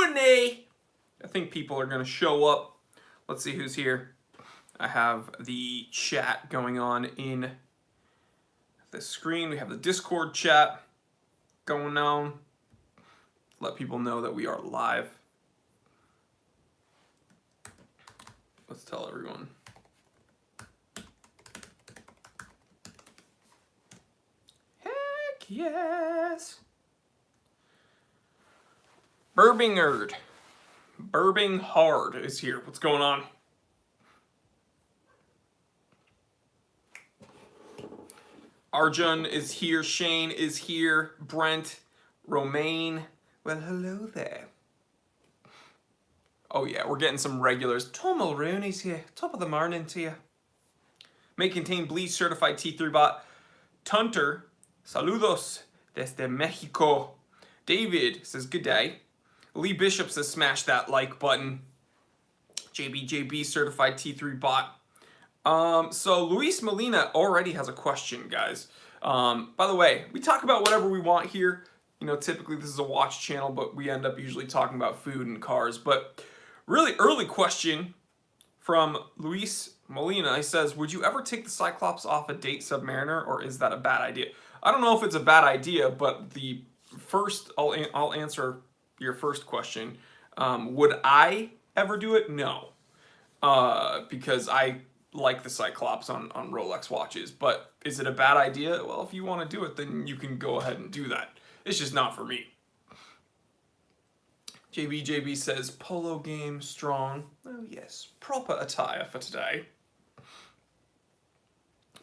morning. I think people are going to show up. Let's see who's here. I have the chat going on in the screen. We have the Discord chat going on. Let people know that we are live. Let's tell everyone. Heck yes. Burbingard. Burbing Hard is here. What's going on? Arjun is here. Shane is here. Brent. Romaine. Well, hello there. Oh yeah, we're getting some regulars. Tom Mulrooney's here. Top of the morning to you. May contain Bleach certified T3 bot. Tunter. Saludos desde Mexico. David says good day. Lee Bishop says smash that like button. JB certified T3 bot. So Luis Molina already has a question, guys. By the way, we talk about whatever we want here. You know, typically this is a watch channel, but we end up usually talking about food and cars. But really early question from Luis Molina. He says, would you ever take the Cyclops off a date submariner, or is that a bad idea? I don't know if it's a bad idea, but the first, I'll answer your first question. Would I ever do it? No. Because I like the Cyclops on Rolex watches. But is it a bad idea? Well, if you want to do it, then you can go ahead and do that. It's just not for me. JB says, polo game strong. Oh yes, proper attire for today.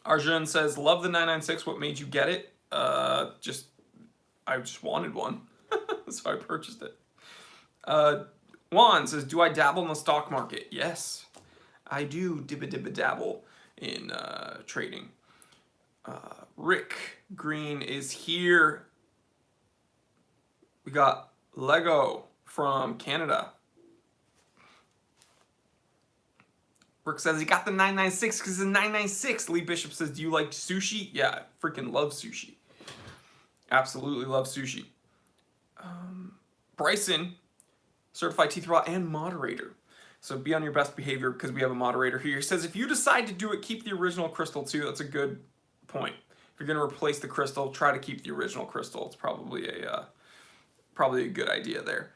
Arjun says, love the 996. What made you get it? I just wanted one. So I purchased it. Juan says, do I dabble in the stock market? Yes, I do dabble in trading. Rick Green is here. We got Lego from Canada. Rick says he got the 996 because it's a 996. Lee Bishop says, do you like sushi? Yeah, I freaking love sushi. Absolutely love sushi. Bryson, certified T3 and moderator. So be on your best behavior because we have a moderator here. He says, if you decide to do it, keep the original crystal too. That's a good point. If you're going to replace the crystal, try to keep the original crystal. It's probably a good idea there.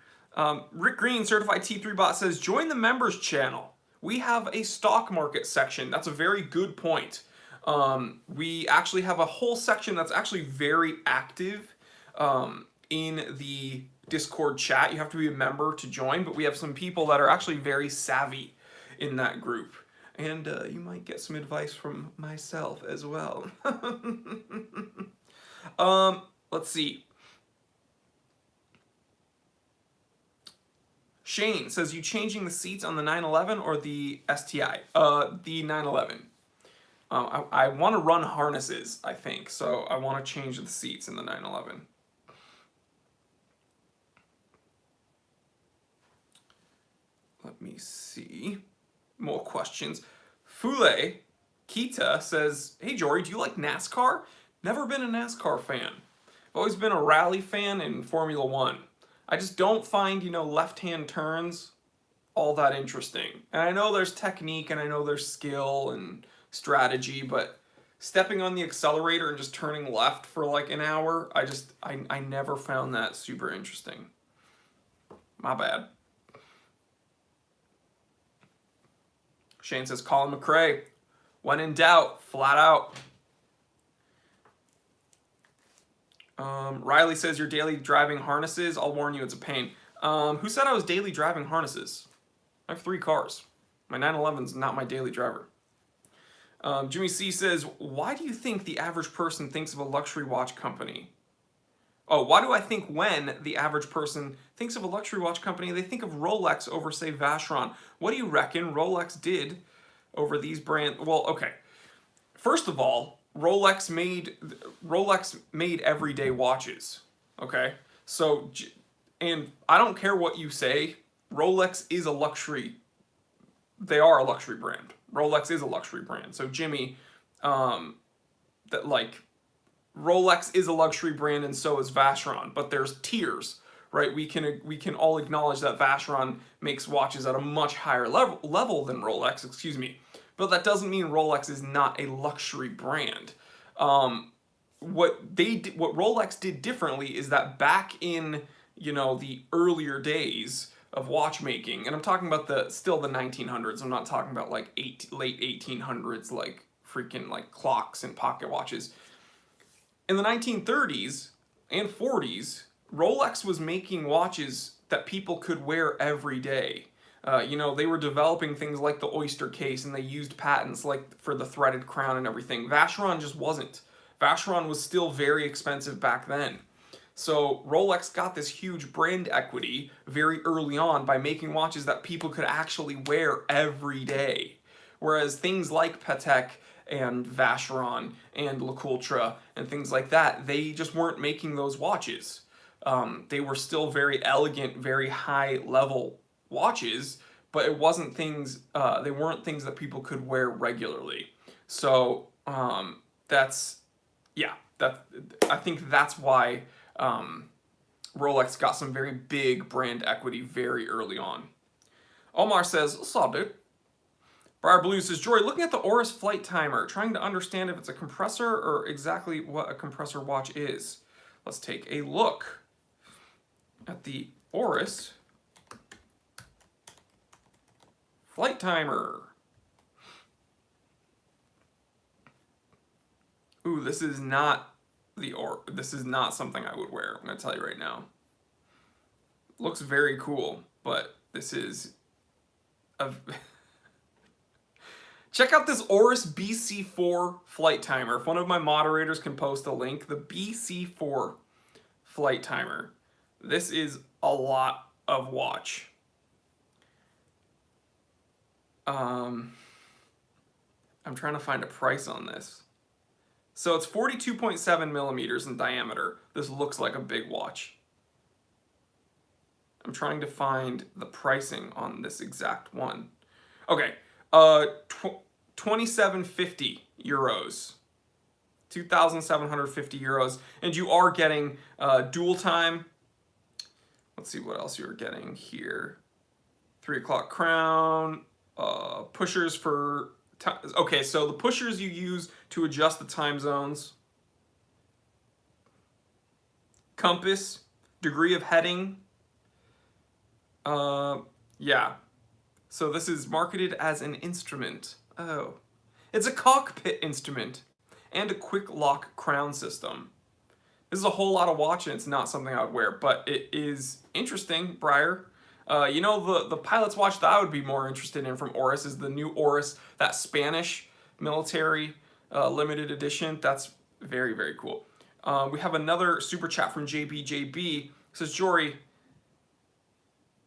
Rick Green, certified T3 bot, says, join the members channel. We have a stock market section. That's a very good point. We actually have a whole section that's actually very active in the Discord chat. You have to be a member to join, but we have some people that are actually very savvy in that group. And you might get some advice from myself as well. Let's see. Shane says, you changing the seats on the 911 or the STI? The 911. I want to run harnesses, I think, so I want to change the seats in the 911. Let me see. More questions. Fule Kita says, hey Jory, do you like NASCAR? Never been a NASCAR fan. I've always been a rally fan in Formula One. I just don't find, left-hand turns all that interesting. And I know there's technique and I know there's skill and strategy, but stepping on the accelerator and just turning left for like an hour, I never found that super interesting. My bad. Shane says, Colin McRae, when in doubt, flat out. Riley says, your daily driving harnesses, I'll warn you, it's a pain. Who said I was daily driving harnesses? I have 3 cars. My 911's not my daily driver. Jimmy C says, why do you think the average person thinks of a luxury watch company? Oh, why do I think when the average person thinks of a luxury watch company, they think of Rolex over, say, Vacheron? What do you reckon Rolex did over these brands? Well, okay. First of all, Rolex made everyday watches, okay? So, and I don't care what you say, Rolex is a luxury, they are a luxury brand. Rolex is a luxury brand. So Jimmy, Rolex is a luxury brand and so is Vacheron, but there's tiers. right? We can all acknowledge that Vacheron makes watches at a much higher level than Rolex, excuse me. But that doesn't mean Rolex is not a luxury brand. What Rolex did differently is that back in, you know, the earlier days of watchmaking, and I'm talking about still the 1900s. I'm not talking about like late 1800s, like freaking like clocks and pocket watches. In the 1930s and 40s, Rolex was making watches that people could wear every day. You know, they were developing things like the oyster case, and they used patents like for the threaded crown and everything. Vacheron just wasn't. Vacheron was still very expensive back then. So Rolex got this huge brand equity very early on by making watches that people could actually wear every day. Whereas things like Patek and Vacheron and Lecoultre and things like that, they just weren't making those watches. They were still very elegant, very high level watches, but it wasn't things, they weren't things that people could wear regularly. So I think that's why Rolex got some very big brand equity very early on. Omar says, "What's up, dude?" Briar Blue says, "Jory, looking at the Oris flight timer, trying to understand if it's a compressor or exactly what a compressor watch is." Let's take a look at the Oris flight timer. Ooh, this is not this is not something I would wear. I'm gonna tell you right now. Looks very cool, but this is a check out this Oris BC4 flight timer. If one of my moderators can post a link, the BC4 flight timer. This is a lot of watch. I'm trying to find a price on this. So it's 42.7 millimeters in diameter. This looks like a big watch. I'm trying to find the pricing on this exact one. Okay, 2750 euros. 2,750 euros. And you are getting dual time. Let's see what else you're getting here. 3 o'clock crown. Pushers for... Okay, so the pushers you use to adjust the time zones. Compass. Degree of heading. Yeah. So this is marketed as an instrument. Oh. It's a cockpit instrument. And a quick lock crown system. This is a whole lot of watch, and it's not something I would wear, but it is interesting, Briar. You know, the pilot's watch that I would be more interested in from Oris is the new Oris, that Spanish military limited edition. That's very, very cool. We have another super chat from JBJB. It says, "Jory,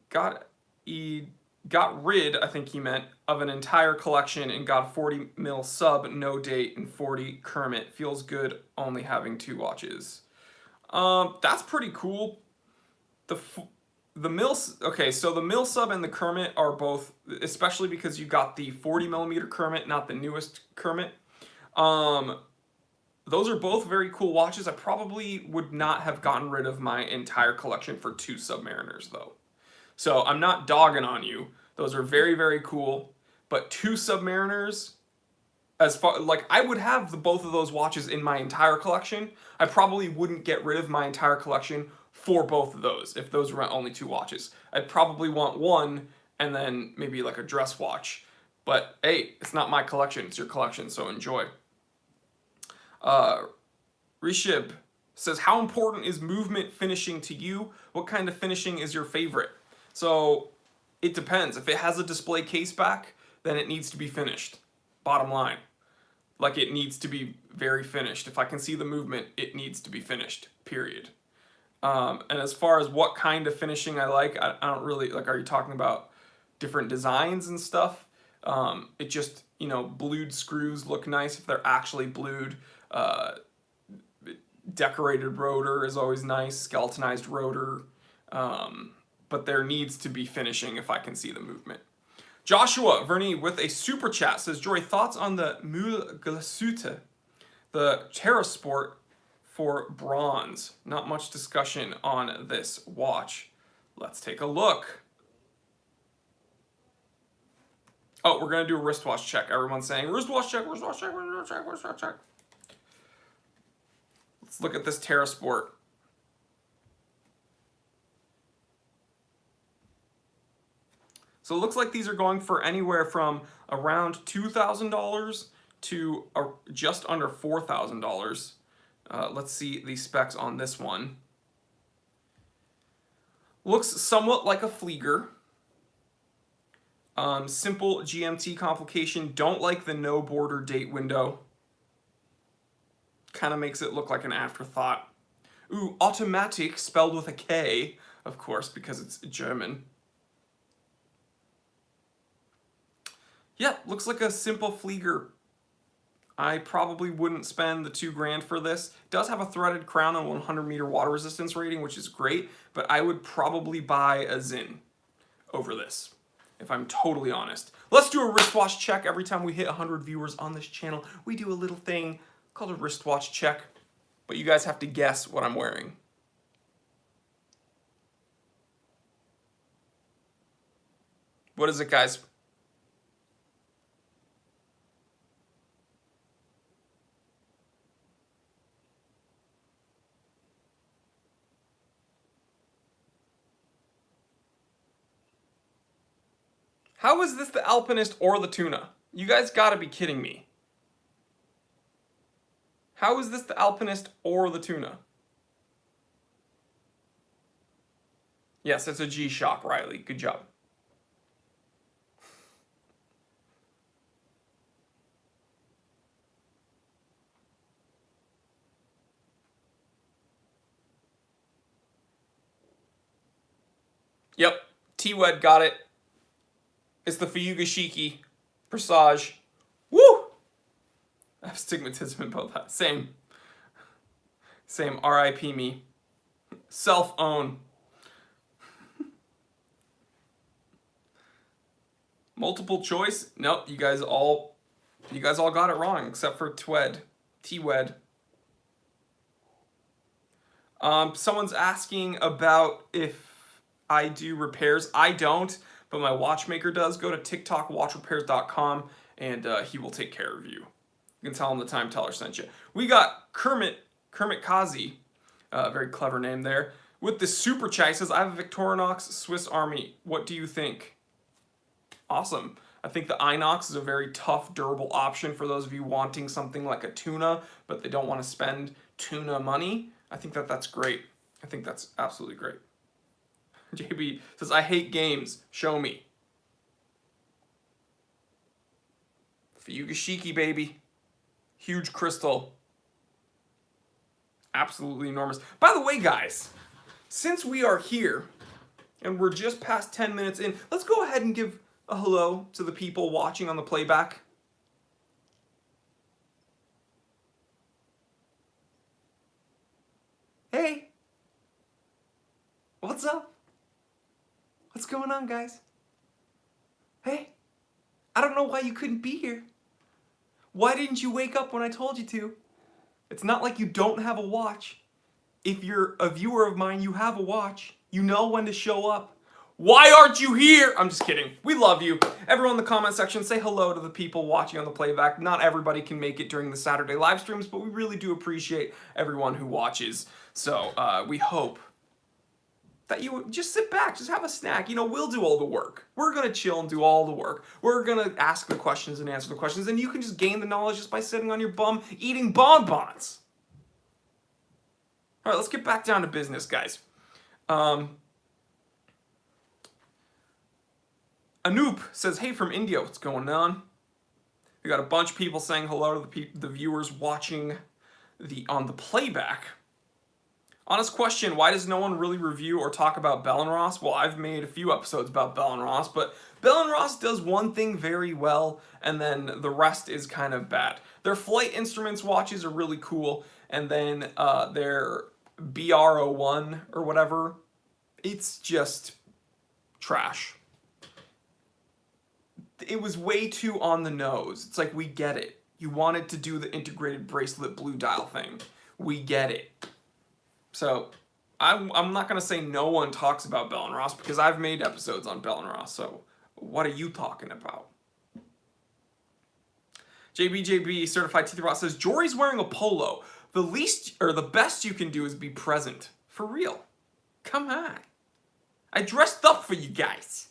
got rid, I think he meant, of an entire collection and got 40 mil sub, no date, and 40 Kermit. Feels good only having 2 watches." That's pretty cool. The mil, okay, so the mil sub and the Kermit are both, especially because you got the 40 millimeter Kermit, not the newest Kermit. Those are both very cool watches. I probably would not have gotten rid of my entire collection for 2 Submariners though. So I'm not dogging on you. Those are very, very cool. But 2 Submariners, as far, like, I would have both of those watches in my entire collection. I probably wouldn't get rid of my entire collection for both of those if those were only 2 watches. I'd probably want one and then maybe like a dress watch. But hey, it's not my collection, it's your collection, so enjoy. Rishib says, "How important is movement finishing to you? What kind of finishing is your favorite?" So it depends. If it has a display case back, then it needs to be finished. Bottom line. Like, it needs to be very finished. If I can see the movement, it needs to be finished, period. And as far as what kind of finishing I like, I don't really, like, are you talking about different designs and stuff? It just, you know, blued screws look nice if they're actually blued. Decorated rotor is always nice, skeletonized rotor. But there needs to be finishing if I can see the movement. Joshua Verny with a super chat says, "Jory, thoughts on the Moule Glacute, the TerraSport for bronze. Not much discussion on this watch. Let's take a look. Oh, we're going to do a wristwatch check. Everyone's saying, wristwatch check, wristwatch check, wristwatch check, wristwatch check. Let's look at this Terra Sport. So it looks like these are going for anywhere from around $2,000 to just under $4,000. Let's see the specs on this one. Looks somewhat like a Flieger. Simple GMT complication. Don't like the no border date window. Kind of makes it look like an afterthought. Ooh, automatic spelled with a K, of course, because it's German. Yeah, looks like a simple Flieger. I probably wouldn't spend the $2,000 for this. It does have a threaded crown and 100-meter water resistance rating, which is great, but I would probably buy a Zin over this, if I'm totally honest. Let's do a wristwatch check. Every time we hit 100 viewers on this channel, we do a little thing called a wristwatch check, but you guys have to guess what I'm wearing. What is it, guys? How is this the Alpinist or the Tuna? You guys gotta be kidding me. How is this the Alpinist or the Tuna? Yes, it's a G-Shock, Riley. Good job. Yep, T-Wed got it. It's the Fuyugashiki Presage. Woo! I have stigmatism about that. Same. R.I.P. me. Self-own. Multiple choice? Nope, you guys all got it wrong, except for T-Wed. Someone's asking about if I do repairs. I don't, but my watchmaker does. Go to TikTokwatchrepairs.com and he will take care of you. You can tell him the time teller sent you. We got Kermit Kazi, very clever name there, with the super chat. He says, I have a Victorinox Swiss Army. What do you think? Awesome. I think the Inox is a very tough, durable option for those of you wanting something like a Tuna, but they don't want to spend Tuna money. I think that's great. I think that's absolutely great. JB says, I hate games. Show me. Fuyugashiki, baby. Huge crystal. Absolutely enormous. By the way, guys, since we are here and we're just past 10 minutes in, let's go ahead and give a hello to the people watching on the playback. Hey. What's up? What's going on, guys? Hey. I don't know why you couldn't be here. Why didn't you wake up when I told you to? It's not like you don't have a watch. If you're a viewer of mine, you have a watch. You know when to show up. Why aren't you here? I'm just kidding. We love you. Everyone in the comment section, say hello to the people watching on the playback. Not everybody can make it during the Saturday live streams, but we really do appreciate everyone who watches. So we hope that you would just sit back, just have a snack. You know, we'll do all the work. We're going to chill and do all the work. We're going to ask the questions and answer the questions, and you can just gain the knowledge just by sitting on your bum eating bonbons. All right, let's get back down to business, guys. Anoop says, hey from India, what's going on? We got a bunch of people saying hello to the viewers watching on the playback. Honest question, why does no one really review or talk about Bell & Ross? Well, I've made a few episodes about Bell & Ross, but Bell & Ross does one thing very well, and then the rest is kind of bad. Their flight instruments watches are really cool, and then their BR01 or whatever, it's just trash. It was way too on the nose. It's like, we get it. You wanted to do the integrated bracelet blue dial thing. we get it. So I'm not going to say no one talks about Bell and Ross because I've made episodes on Bell and Ross. So what are you talking about? JBJB Certified Teeth Rot says, Jory's wearing a polo. The least or the best you can do is be present. For real. Come on. I dressed up for you guys.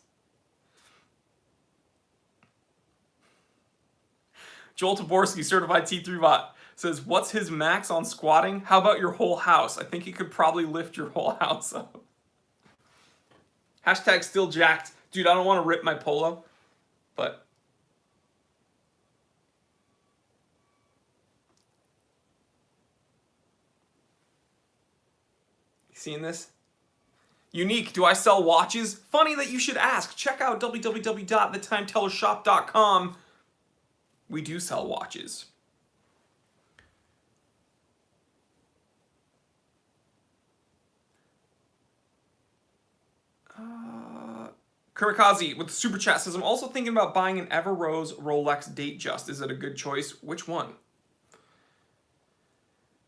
Joel Taborski Certified T3 Bot says, what's his max on squatting? How about your whole house? I think he could probably lift your whole house up. Hashtag still jacked. Dude, I don't want to rip my polo, but you seeing this? Unique, do I sell watches? Funny that you should ask. Check out www.thetimetellershop.com. We do sell watches. Kurikazi with the super chat says, I'm also thinking about buying an Everose Rolex Datejust. Is it a good choice? Which one?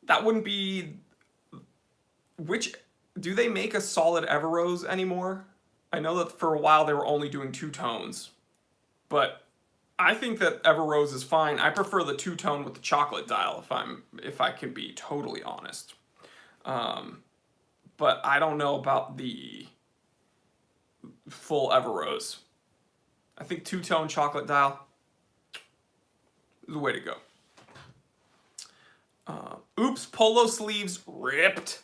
That wouldn't be... Which... Do they make a solid Everose anymore? I know that for a while they were only doing two-tones. But I think that Everose is fine. I prefer the two-tone with the chocolate dial if I can be totally honest. But I don't know about the full Everose. I think two-tone chocolate dial is the way to go. Oops, polo sleeves ripped.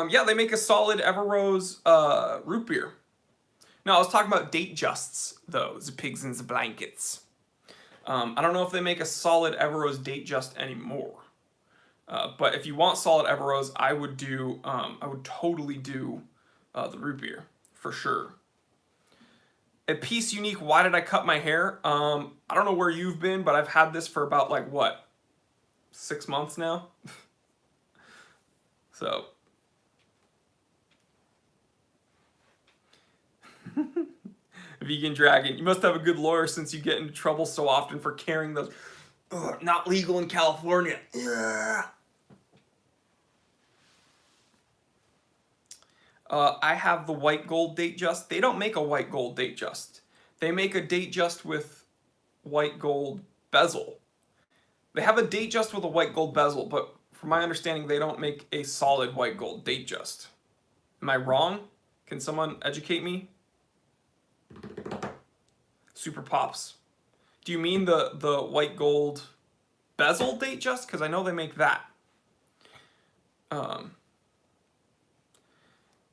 Yeah, they make a solid Everose root beer. No, I was talking about Datejusts, though. The pigs and the blankets. I don't know if they make a solid Everose Datejust anymore. But if you want solid Everose, I would totally do the root beer, for sure. A piece unique, why did I cut my hair? I don't know where you've been, but I've had this for about, like, what? 6 months now? So... Vegan Dragon, you must have a good lawyer since you get into trouble so often for carrying those. Ugh, not legal in California. I have the white gold Datejust. They don't make a white gold Datejust. They make a Datejust with white gold bezel. They have a Datejust with a white gold bezel, but from my understanding, they don't make a solid white gold Datejust. Am I wrong? Can someone educate me? Super Pops. Do you mean the white gold bezel Datejust? Because I know they make that.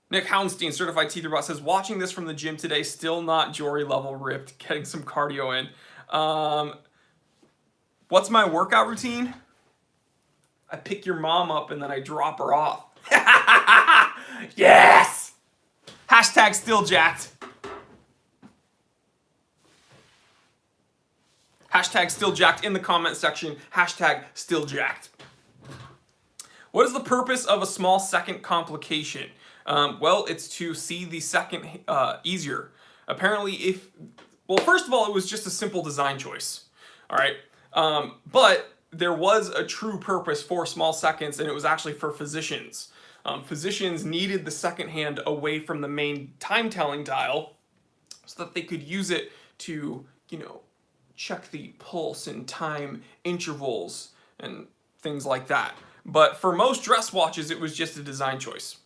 Nick Houndstein, Certified Teether Bot, says, watching this from the gym today, still not Jory level ripped, getting some cardio in. What's my workout routine? I pick your mom up and then I drop her off. Yes! Hashtag still jacked. Hashtag still jacked in the comment section. Hashtag still jacked. What is the purpose of a small second complication? Well, it's to see the second easier. Apparently, well, first of all, it was just a simple design choice. All right. But there was a true purpose for small seconds, and it was actually for physicians. Physicians needed the second hand away from the main time-telling dial so that they could use it to, check the pulse and time intervals and things like that. But for most dress watches, it was just a design choice.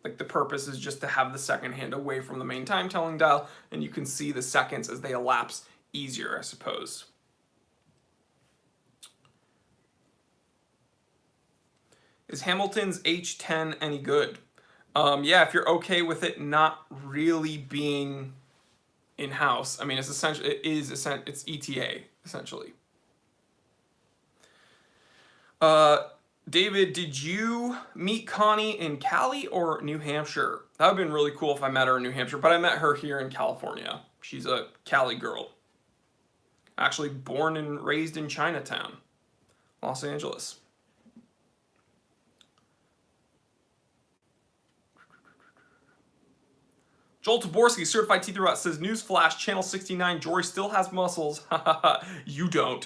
Like, the purpose is just to have the second hand away from the main time-telling dial, and you can see the seconds as they elapse easier, I suppose. Is Hamilton's H10 any good? Yeah, if you're okay with it not really being in-house. I mean, it's ETA, essentially. David, did you meet Connie in Cali or New Hampshire? That would have been really cool if I met her in New Hampshire, but I met her here in California. She's a Cali girl. Actually born and raised in Chinatown, Los Angeles. Joel Taborski, certified T3 bot, says, newsflash, channel 69, Jory still has muscles. You don't.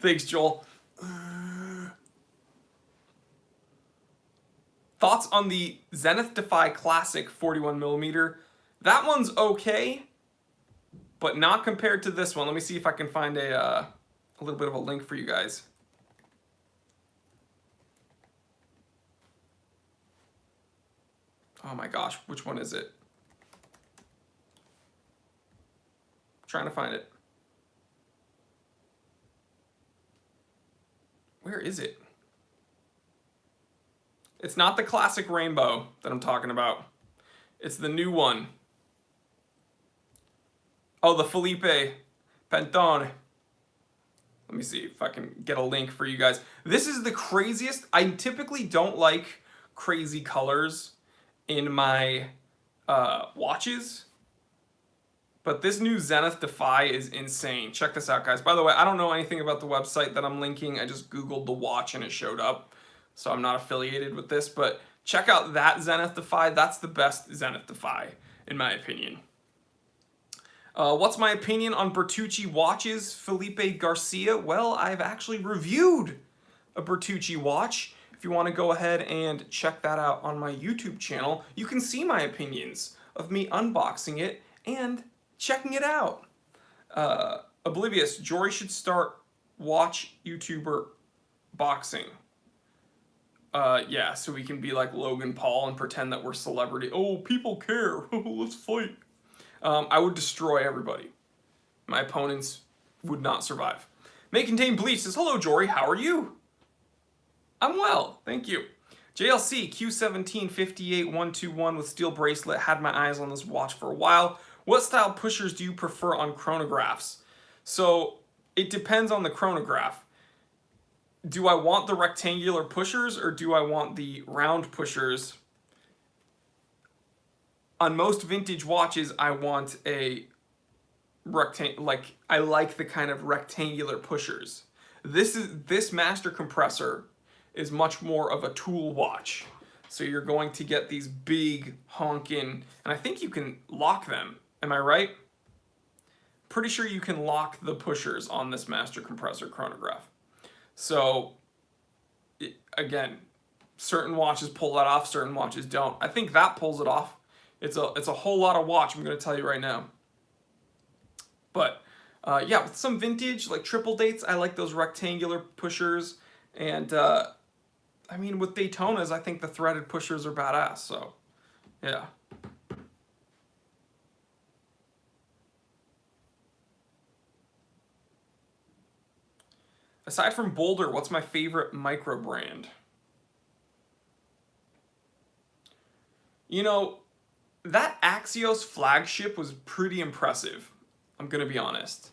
Thanks, Joel. Thoughts on the Zenith Defy Classic 41mm? That one's okay, but not compared to this one. Let me see if I can find a little bit of a link for you guys. Oh my gosh, which one is it? I'm trying to find it. Where is it? It's not the classic rainbow that I'm talking about. It's the new one. Oh, the Felipe Pantone. Let me see if I can get a link for you guys. This is the craziest. I typically don't like crazy colors in my watches, but this new Zenith Defy is insane. Check this out, guys. By the way, I don't know anything about the website that I'm linking. I just Googled the watch and it showed up. So I'm not affiliated with this, but check out that Zenith Defy. That's the best Zenith Defy, in my opinion. What's my opinion on Bertucci watches, Felipe Garcia? Well, I've actually reviewed a Bertucci watch. If you want to go ahead and check that out on my YouTube channel, you can see my opinions of me unboxing it and checking it out. Oblivious, Jory should start watch YouTuber boxing. Yeah, so we can be like Logan Paul and pretend that we're celebrity. Oh, people care. Let's fight. I would destroy everybody. My opponents would not survive. May Contain Bleach says, hello, Jory. How are you? I'm well. Thank you. JLC Q1758121 with steel bracelet. Had my eyes on this watch for a while. What style pushers do you prefer on chronographs? So it depends on the chronograph. Do I want the rectangular pushers or do I want the round pushers? On most vintage watches, I want a I like the kind of rectangular pushers. This master compressor is much more of a tool watch. So you're going to get these big honking, and I think you can lock them. Am I right? Pretty sure you can lock the pushers on this master compressor chronograph. So, again, certain watches pull that off, certain watches don't. I think that pulls it off. It's a whole lot of watch, I'm going to tell you right now. But, yeah, with some vintage, like triple dates, I like those rectangular pushers. And, I mean, with Daytonas, I think the threaded pushers are badass, so, yeah. Aside from Boulder, what's my favorite micro brand? You know, that Axios flagship was pretty impressive. I'm going to be honest.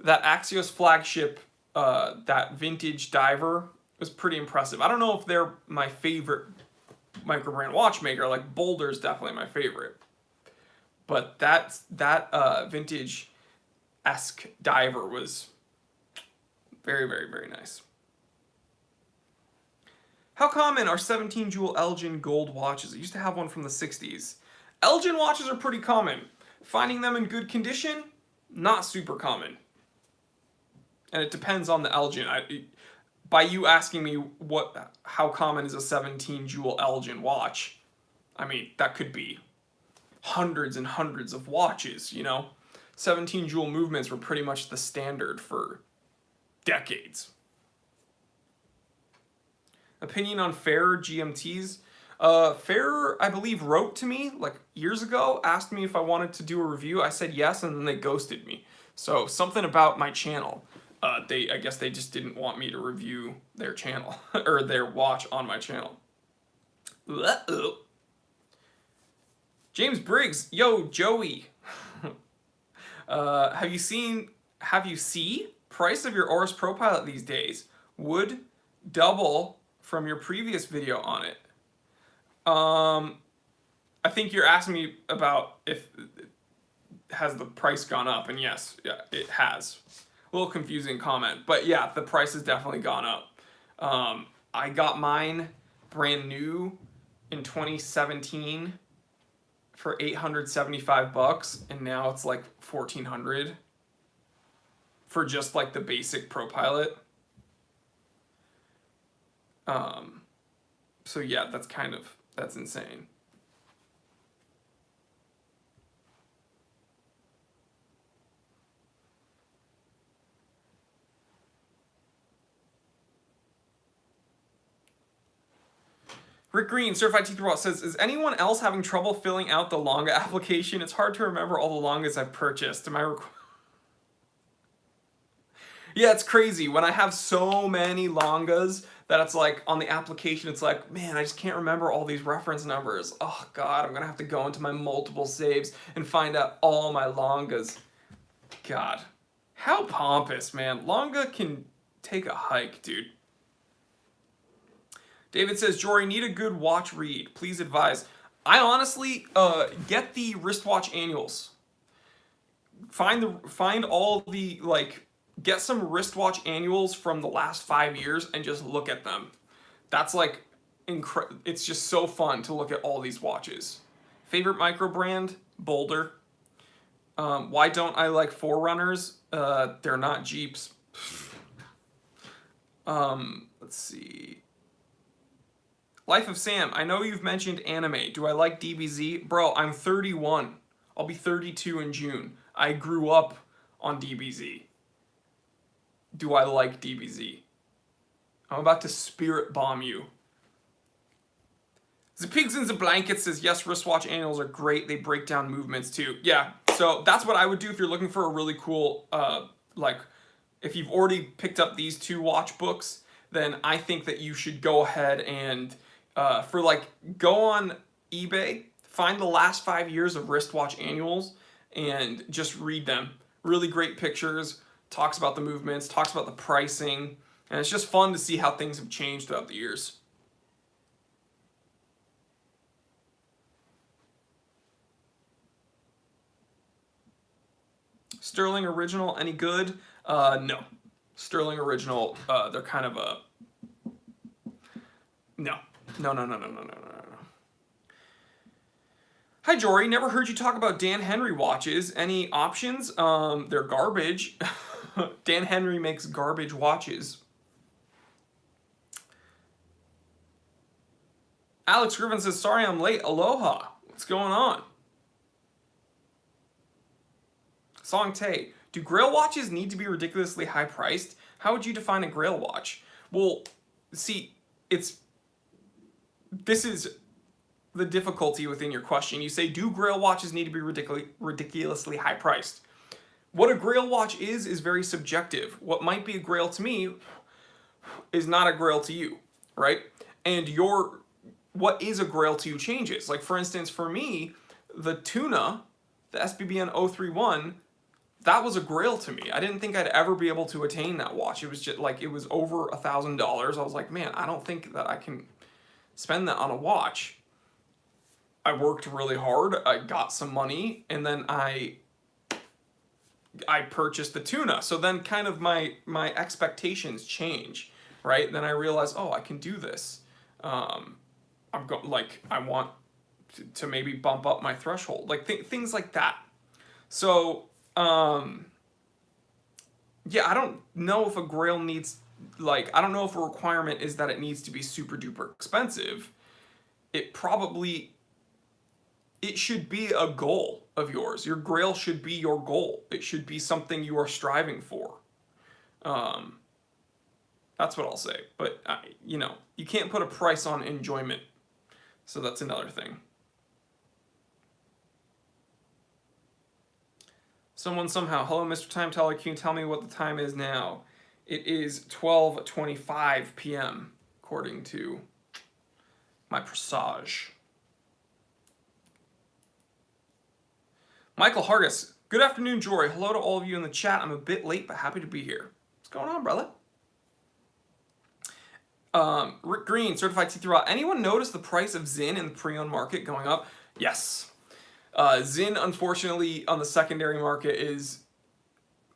That Axios flagship, that vintage diver, was pretty impressive. I don't know if they're my favorite micro brand watchmaker. Like Boulder's definitely my favorite. But that vintage-esque diver was very, very, very nice. How common are 17 jewel Elgin gold watches? I used to have one from the 60s. Elgin watches are pretty common. Finding them in good condition, not super common. And it depends on the Elgin. By you asking me how common is a 17 jewel Elgin watch, I mean, that could be hundreds and hundreds of watches, you know? 17 jewel movements were pretty much the standard for decades. Opinion on Fairer GMTs. Fairer, I believe, wrote to me like years ago, asked me if I wanted to do a review. I said yes, and then they ghosted me. So something about my channel. I guess they just didn't want me to review their channel or their watch on my channel. Uh-oh. James Briggs, yo, Joey. Have you seen price of your Oris Pro Pilot these days? Would double from your previous video on it. I think you're asking me about if has the price gone up, and yes, yeah, it has. A little confusing comment, but yeah, the price has definitely gone up. I got mine brand new in 2017 for $875, and now it's like $1,400 for just like the basic Pro Pilot. So yeah, that's insane. Rick Green, Certified Teeth Robot, says, is anyone else having trouble filling out the Longa application? It's hard to remember all the Longas I've purchased. Am I Yeah, it's crazy. When I have so many Longas that it's like on the application, it's like, man, I just can't remember all these reference numbers. Oh God, I'm gonna have to go into my multiple saves and find out all my Longas. God, how pompous, man. Longa can take a hike, dude. David says, Jory, need a good watch read. Please advise. I honestly, get the wristwatch annuals. Find all the, like, get some wristwatch annuals from the last 5 years and just look at them. That's like, it's just so fun to look at all these watches. Favorite micro brand? Boulder. Why don't I like Forerunners? They're not Jeeps. Let's see. Life of Sam, I know you've mentioned anime. Do I like DBZ? Bro, I'm 31. I'll be 32 in June. I grew up on DBZ. Do I like DBZ? I'm about to spirit bomb you. The Pigs in the Blanket says, yes, wristwatch annuals are great. They break down movements too. Yeah, so that's what I would do if you're looking for a really cool, like, if you've already picked up these two watch books, then I think that you should go ahead and, go on eBay, find the last 5 years of wristwatch annuals, and just read them. Really great pictures, talks about the movements, talks about the pricing, and it's just fun to see how things have changed throughout the years. Sterling Original, any good? No. Sterling Original, they're kind of a... No. No. Hi, Jory. Never heard you talk about Dan Henry watches. Any options? They're garbage. Dan Henry makes garbage watches. Alex Griffin says, sorry I'm late. Aloha. What's going on? Song Tay, do Grail watches need to be ridiculously high priced? How would you define a Grail watch? Well, see, this is the difficulty within your question. You say, do Grail watches need to be ridiculously high priced? What a Grail watch is very subjective. What might be a Grail to me is not a Grail to you, right? And what is a Grail to you changes. Like, for instance, for me, the Tuna, the SBBN 031, that was a Grail to me. I didn't think I'd ever be able to attain that watch. It was just like, it was over $1,000. I was like, man, I don't think that I can spend that on a watch. I worked really hard, I got some money, and then I purchased the Tuna. So then kind of my expectations change, right? Then I realize, oh, I can do this. I want to maybe bump up my threshold, like things like that. So, yeah, I don't know if a Grail needs, I don't know if a requirement is that it needs to be super duper expensive. It should be a goal of yours. Your Grail should be your goal. It should be something you are striving for. That's what I'll say. But, you can't put a price on enjoyment. So that's another thing. Someone somehow, hello, Mr. Time Teller, can you tell me what the time is now? It is 12:25 p.m., according to my presage. Michael Hargis, good afternoon, Jory. Hello to all of you in the chat. I'm a bit late, but happy to be here. What's going on, brother? Rick Green, Certified Teeth Robot. Anyone notice the price of Zin in the pre-owned market going up? Yes. Zin, unfortunately, on the secondary market is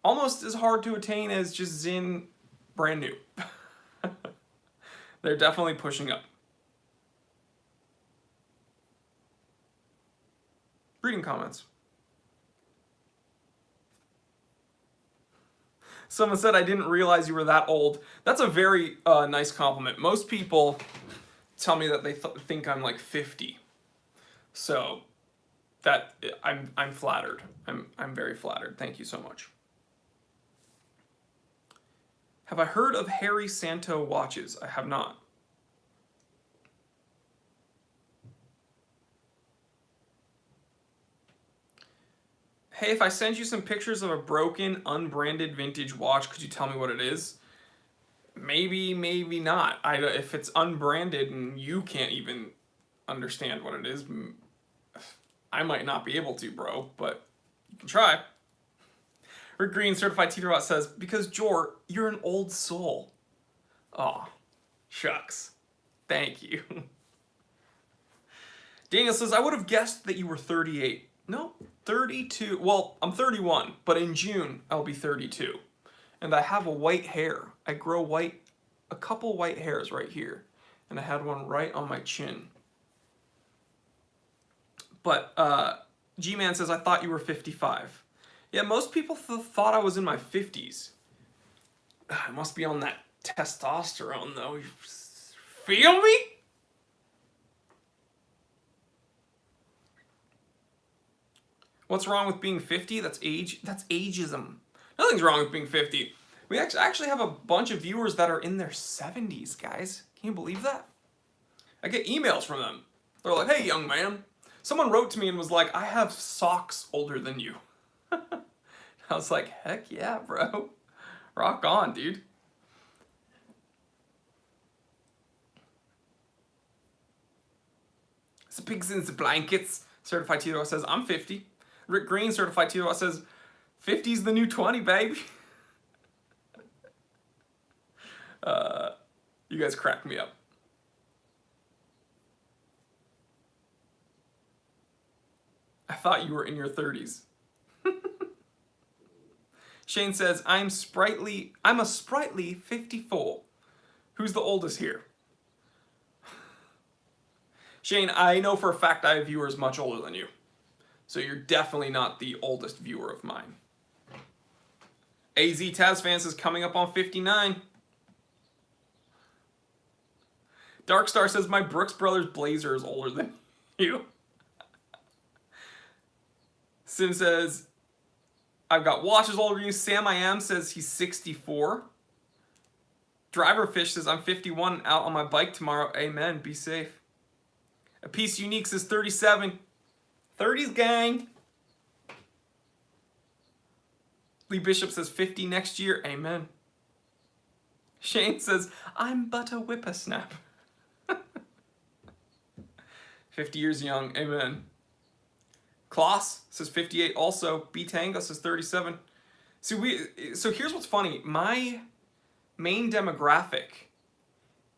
almost as hard to attain as just Zin brand new. They're definitely pushing up. reading comments. Someone said, I didn't realize you were that old. That's a very nice compliment. Most people tell me that they think I'm like 50. So that I'm flattered. I'm very flattered. Thank you so much. Have I heard of Harry Santo watches? I have not. Hey, if I send you some pictures of a broken, unbranded vintage watch, could you tell me what it is? Maybe, maybe not. If it's unbranded and you can't even understand what it is, I might not be able to, bro, but you can try. Rick Green, certified teacher bot, says, because Jor, you're an old soul. Aw, shucks. Thank you. Daniel says, I would have guessed that you were 38. No, 32. Well, I'm 31, but in June, I'll be 32. And I have a white hair. I grow a couple white hairs right here. And I had one right on my chin. But G-Man says, I thought you were 55. Yeah, most people thought I was in my 50s. I must be on that testosterone, though. You feel me? What's wrong with being 50? That's ageism. Nothing's wrong with being 50. We actually have a bunch of viewers that are in their 70s, guys. Can you believe that? I get emails from them. They're like, hey, young man. Someone wrote to me and was like, I have socks older than you. I was like, heck yeah, bro. Rock on, dude. The pigs in the blankets. Certified Tito says, I'm 50. Rick Green, certified Tito, says, 50's the new 20, baby. You guys crack me up. I thought you were in your 30s. Shane says, I'm a sprightly 54. Who's the oldest here? Shane, I know for a fact I have viewers much older than you. So you're definitely not the oldest viewer of mine. AZ Taz is coming up on 59. Darkstar says, my Brooks Brothers blazer is older than you. Sim says, I've got watches older than you. Sam I Am says he's 64. Driverfish says, I'm 51 out on my bike tomorrow. Amen. Be safe. A Piece Unique says 37. 30s, gang. Lee Bishop says 50 next year. Amen. Shane says, I'm but a whippersnapper. 50 years young. Amen. Klaus says 58 also. B Tango says 37. So here's what's funny. My main demographic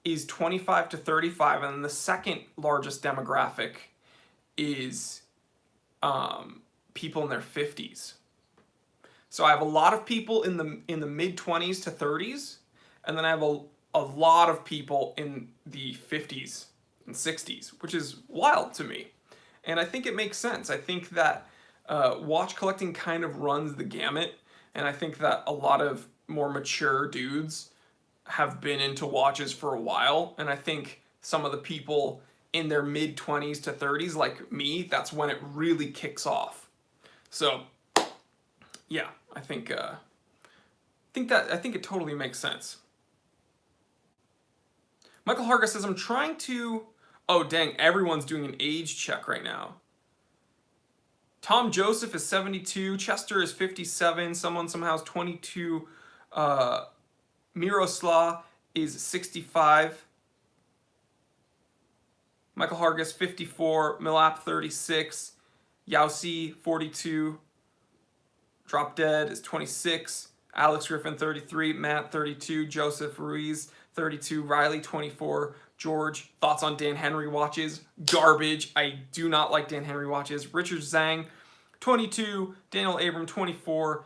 is 25 to 35, and the second largest demographic is people in their 50s. So I have a lot of people in the mid 20s to 30s, and then I have a lot of people in the 50s and 60s, which is wild to me. And I think it makes sense. I think that watch collecting kind of runs the gamut, and I think that a lot of more mature dudes have been into watches for a while, and I think some of the people in their mid 20s to 30s, like me, that's when it really kicks off. So, yeah, I think it totally makes sense. Michael Harga says, I'm trying to... Oh, dang, everyone's doing an age check right now. Tom Joseph is 72. Chester is 57. Someone somehow is 22. Miroslav is 65. Michael Hargis, 54. Milap, 36. Yausi, 42. Drop Dead is 26. Alex Griffin, 33. Matt, 32. Joseph Ruiz, 32. Riley, 24. George, thoughts on Dan Henry watches? Garbage. I do not like Dan Henry watches. Richard Zhang, 22. Daniel Abram, 24.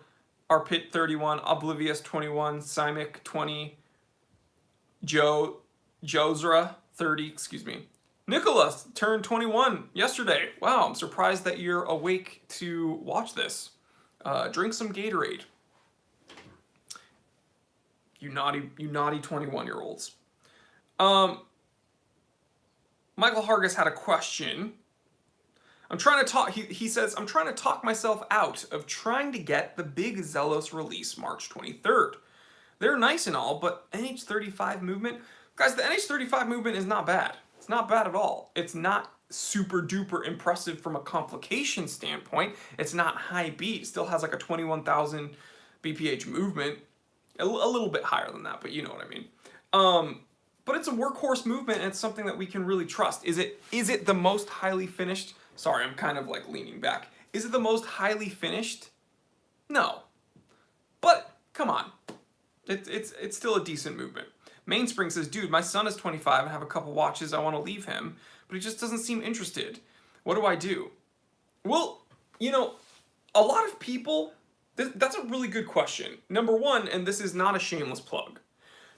Arpit, 31. Oblivious, 21. Simic, 20. Jozra, 30. Excuse me. Nicholas turned 21 yesterday. Wow, I'm surprised that you're awake to watch this. Drink some Gatorade. You naughty 21-year-olds. Michael Hargis had a question. I'm trying to talk, he says, I'm trying to talk myself out of trying to get the big Zelos release March 23rd. They're nice and all, but NH35 movement, guys, the NH35 movement is not bad. It's not bad at all. It's not super duper impressive from a complication standpoint. It's not high beat. It still has like a 21,000 BPH movement. A little bit higher than that, but you know what I mean. But it's a workhorse movement, and it's something that we can really trust. Is it the most highly finished? Sorry, I'm kind of like leaning back. Is it the most highly finished? No. But come on. It's still a decent movement. Mainspring says, dude, my son is 25 and have a couple watches. I want to leave him, but he just doesn't seem interested. What do I do? Well, you know, a lot of people, that's a really good question. Number one, and this is not a shameless plug.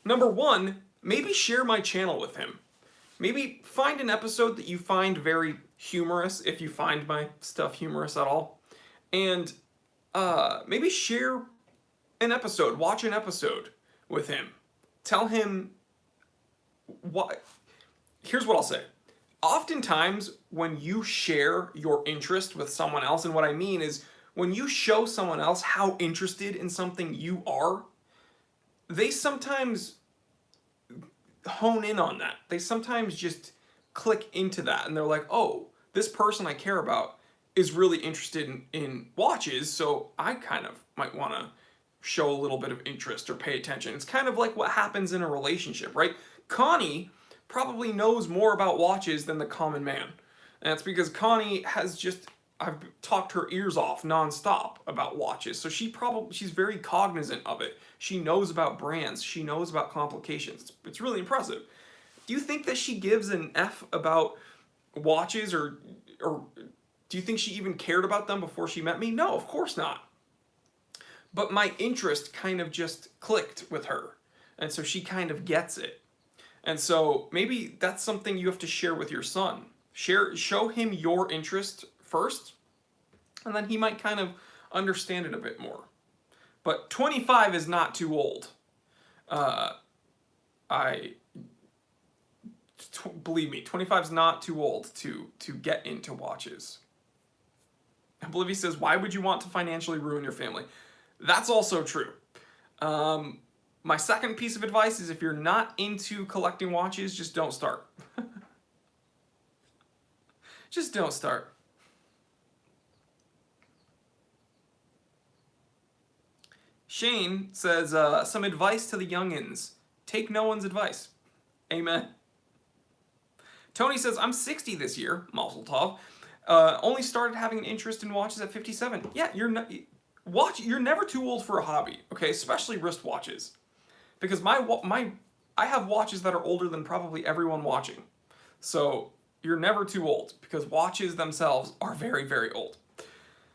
Number one, maybe share my channel with him. Maybe find an episode that you find very humorous, if you find my stuff humorous at all. And maybe share an episode, watch an episode with him. Tell him what. Here's what I'll say. Oftentimes, when you share your interest with someone else, and what I mean is when you show someone else how interested in something you are, they sometimes hone in on that. They sometimes just click into that, and they're like, oh, this person I care about is really interested in watches, so I kind of might want to show a little bit of interest or pay attention. It's kind of like what happens in a relationship, right? Connie probably knows more about watches than the common man. And it's because Connie has just, I've talked her ears off nonstop about watches. So she's very cognizant of it. She knows about brands. She knows about complications. It's really impressive. Do you think that she gives an F about watches, or do you think she even cared about them before she met me? No, of course not. But my interest kind of just clicked with her. And so she kind of gets it. And so maybe that's something you have to share with your son. Show him your interest first, and then he might kind of understand it a bit more. But 25 is not too old. Believe me, 25 is not too old to get into watches. Oblivion says, why would you want to financially ruin your family? That's also true. My second piece of advice is if you're not into collecting watches, just don't start. Just don't start. Shane says, some advice to the youngins. Take no one's advice. Amen. Tony says, I'm 60 this year, Mazel Tov. Only started having an interest in watches at 57. Yeah, you're never too old for a hobby, okay? Especially wristwatches. Because I have watches that are older than probably everyone watching. So you're never too old, because watches themselves are very, very old.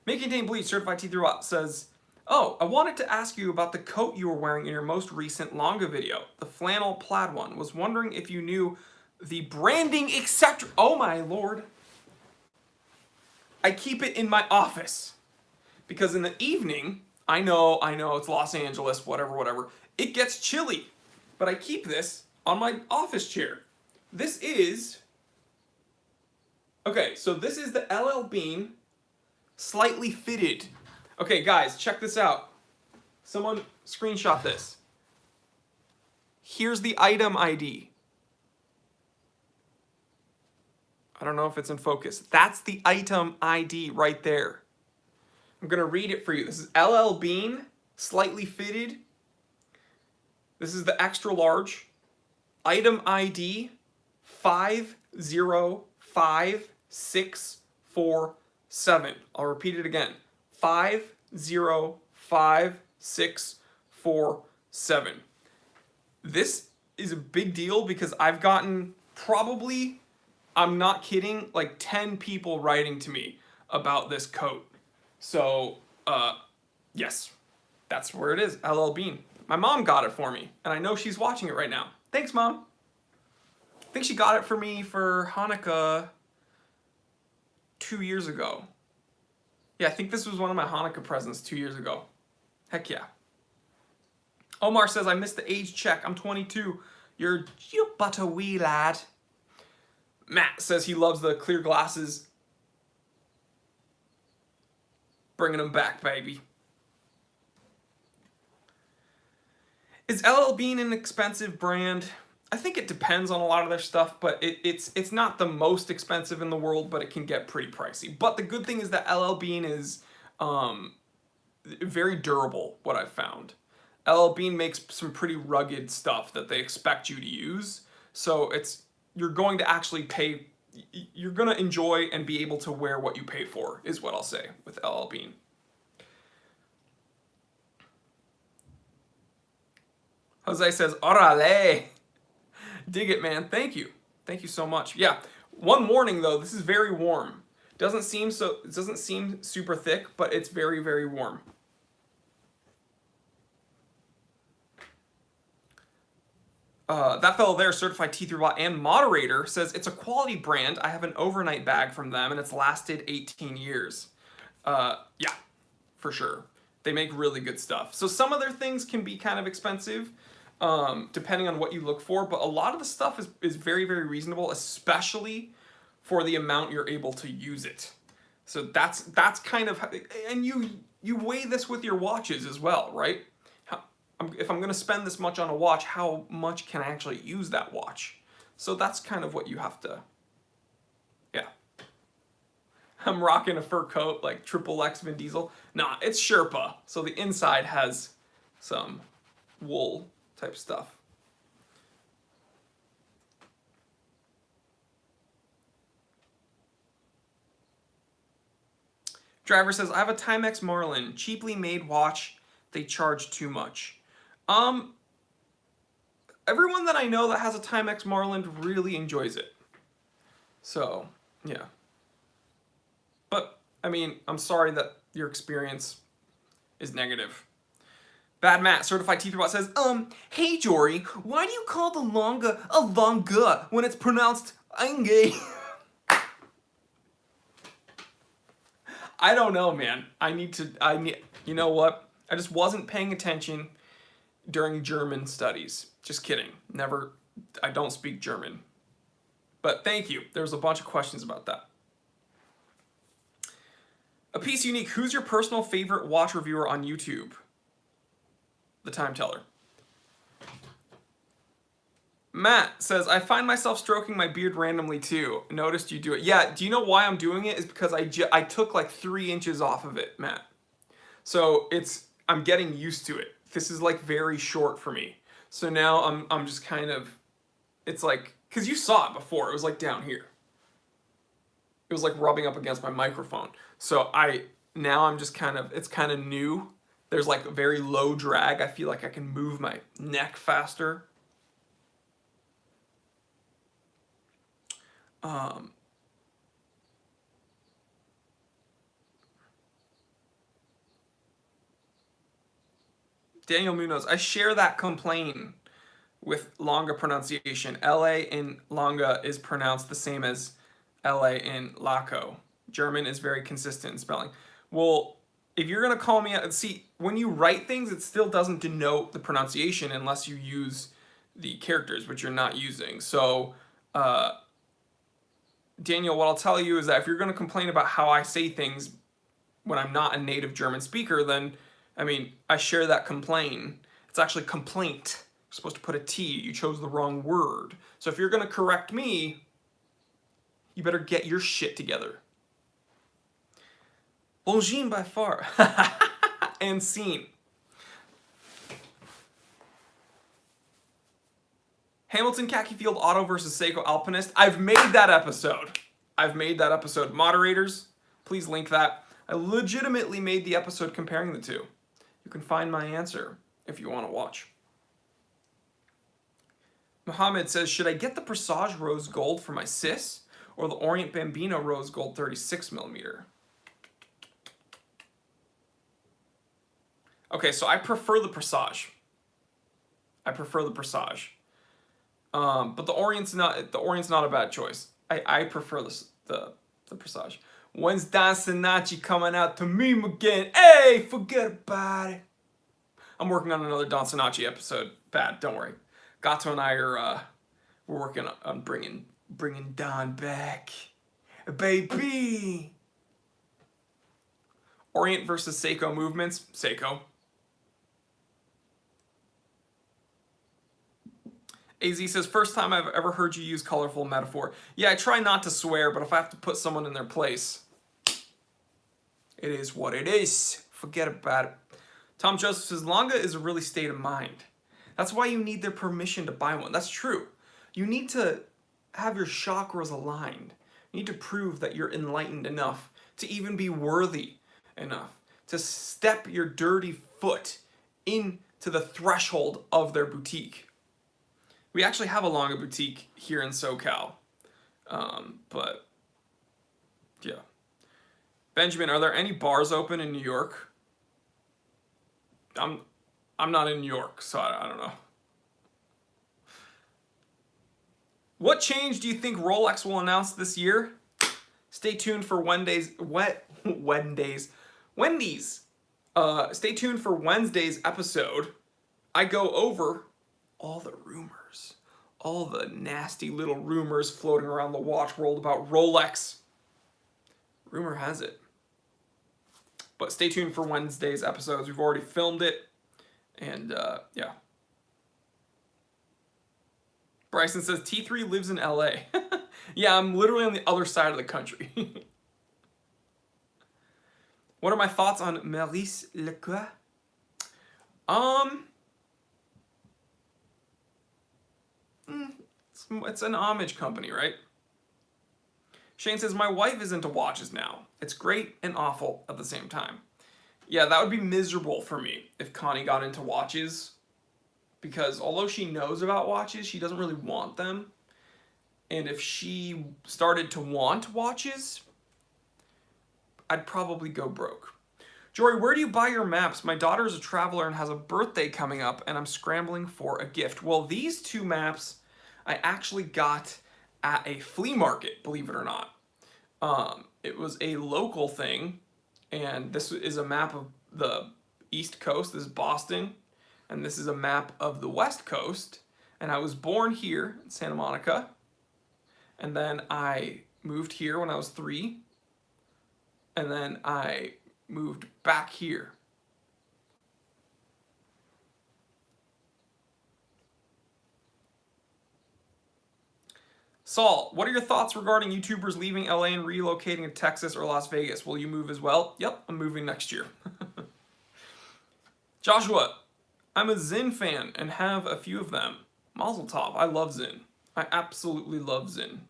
Making Dane Bleach, Certified T3 says, oh, I wanted to ask you about the coat you were wearing in your most recent Longa video, the flannel plaid one. Was wondering if you knew the branding, etc. Oh my lord. I keep it in my office. Because in the evening, I know, it's Los Angeles, whatever, it gets chilly. But I keep this on my office chair. This is, okay, so this is the LL Bean slightly fitted. Okay, guys, check this out. Someone screenshot this. Here's the item ID. I don't know if it's in focus. That's the item ID right there. I'm going to read it for you. This is LL Bean, slightly fitted. This is the extra large. Item ID 505647. I'll repeat it again. 505647. This is a big deal because I've gotten probably, I'm not kidding, like 10 people writing to me about this coat. So, yes, that's where it is, LL Bean. My mom got it for me, and I know she's watching it right now. Thanks, Mom. I think she got it for me for Hanukkah 2 years ago. Yeah, I think this was one of my Hanukkah presents 2 years ago. Heck yeah. Omar says, I missed the age check. I'm 22. You're but a wee lad. Matt says he loves the clear glasses. Bringing them back, baby. Is LL Bean an expensive brand? I think it depends on a lot of their stuff, but it's not the most expensive in the world, but it can get pretty pricey. But the good thing is that LL Bean is very durable, what I've found. LL Bean makes some pretty rugged stuff that they expect you to use. So you're going to actually pay, you're going to enjoy and be able to wear what you pay for, is what I'll say with LL Bean. Jose says, orale. Dig it, man. Thank you. Thank you so much. Yeah. One warning though, this is very warm. It doesn't seem super thick, but it's very, very warm. That fellow there, certified T3 bot and moderator, says it's a quality brand. I have an overnight bag from them and it's lasted 18 years. Yeah, for sure. They make really good stuff. So some of their things can be kind of expensive, depending on what you look for, but a lot of the stuff is very, very reasonable, especially for the amount you're able to use it. So that's kind of, and you weigh this with your watches as well, right? If I'm going to spend this much on a watch, how much can I actually use that watch? So that's kind of what you have to, yeah. I'm rocking a fur coat like XXX Vin Diesel. Nah, it's Sherpa. So the inside has some wool type stuff. Driver says, I have a Timex Marlin, cheaply made watch. They charge too much. Everyone that I know that has a Timex Marlin really enjoys it. So, yeah. But, I mean, I'm sorry that your experience is negative. Bad Matt, certified T3 bot says, hey Jory, why do you call the Longa a Longa when it's pronounced Ange? I don't know, man. You know what? I just wasn't paying attention during German studies. Just kidding. I don't speak German. But thank you. There's a bunch of questions about that. A piece unique. Who's your personal favorite watch reviewer on YouTube? The Time Teller. Matt says, I find myself stroking my beard randomly too. Noticed you do it. Yeah, do you know why I'm doing it? Is because I took like 3 inches off of it, Matt. So I'm getting used to it. This is like very short for me. So now I'm just kind of, it's like, because you saw it before. It was like down here. It was like rubbing up against my microphone. So now I'm just kind of, it's kind of new. There's like a very low drag. I feel like I can move my neck faster. Daniel Munoz, I share that complaint with Longa pronunciation. LA in Longa is pronounced the same as LA in Laco. German is very consistent in spelling. Well, if you're going to call me out, see, when you write things, it still doesn't denote the pronunciation unless you use the characters, which you're not using. So, Daniel, what I'll tell you is that if you're going to complain about how I say things when I'm not a native German speaker, then, I mean, I share that complaint. It's actually complaint. You're supposed to put a T. You chose the wrong word. So if you're going to correct me, you better get your shit together. Longines by far. And scene. Hamilton Khaki Field Auto versus Seiko Alpinist. I've made that episode. Moderators, please link that. I legitimately made the episode comparing the two. You can find my answer if you want to watch. Mohammed says, should I get the Presage Rose Gold for my sis or the Orient Bambino Rose Gold 36mm? Okay, so I prefer the Presage. But the Orient's not a bad choice. I prefer the Presage. When's Dansanachi coming out to meme again? Hey, forget about it. I'm working on another Dansanachi episode. Bad, don't worry. Gato and I are we're working on bringing Don back, baby. Orient versus Seiko movements. Seiko. AZ says, first time I've ever heard you use colorful metaphor. Yeah, I try not to swear, but if I have to put someone in their place, it is what it is. Forget about it. Tom Joseph says, Longa is a really state of mind. That's why you need their permission to buy one. That's true. You need to have your chakras aligned. You need to prove that you're enlightened enough to even be worthy enough to step your dirty foot into the threshold of their boutique. We actually have a Longa boutique here in SoCal. But, yeah. Benjamin, are there any bars open in New York? I'm not in New York, so I don't know. What change do you think Rolex will announce this year? Stay tuned for Wendy's. Stay tuned for Wednesday's episode. I go over all the rumors, all the nasty little rumors floating around the watch world about Rolex. Rumor has it. But stay tuned for Wednesday's episodes. We've already filmed it. And, yeah. Bryson says, T3 lives in LA. Yeah, I'm literally on the other side of the country. What are my thoughts on Maurice Leclerc? It's an homage company, right? Shane says, my wife is into watches now. It's great and awful at the same time. Yeah, that would be miserable for me if Connie got into watches. Because although she knows about watches, she doesn't really want them. And if she started to want watches, I'd probably go broke. Jory, where do you buy your maps? My daughter is a traveler and has a birthday coming up, and I'm scrambling for a gift. Well, these two maps I actually got at a flea market, believe it or not. It was a local thing, and this is a map of the East Coast. This is Boston, and this is a map of the West Coast. And I was born here in Santa Monica, and then I moved here when I was 3, and then I moved back here. Saul, what are your thoughts regarding YouTubers leaving LA and relocating to Texas or Las Vegas? Will you move as well? Yep, I'm moving next year. Joshua, I'm a Zin fan and have a few of them. Mazel tov, I love Zin. I absolutely love Zin.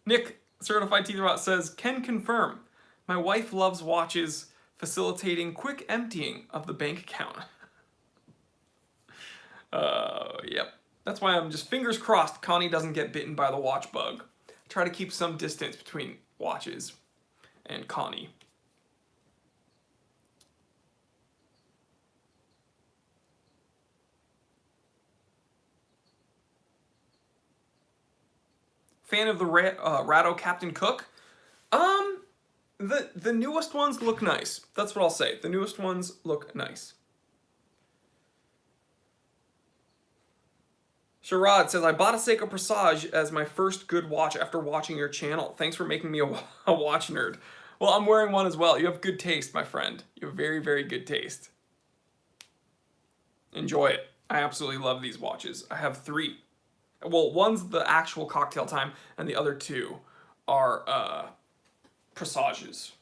Nick, Certified Teeth Rot, says, can confirm. My wife loves watches facilitating quick emptying of the bank account. Yep. That's why I'm just fingers crossed Connie doesn't get bitten by the watch bug. I try to keep some distance between watches and Connie. Fan of the Ratto Captain Cook? The newest ones look nice. That's what I'll say. The newest ones look nice. Sherrod says, I bought a Seiko Presage as my first good watch after watching your channel. Thanks for making me a watch nerd. Well, I'm wearing one as well. You have good taste, my friend. You have very, very good taste. Enjoy it. I absolutely love these watches. I have 3. Well, one's the actual cocktail time, and the other 2 are Presages.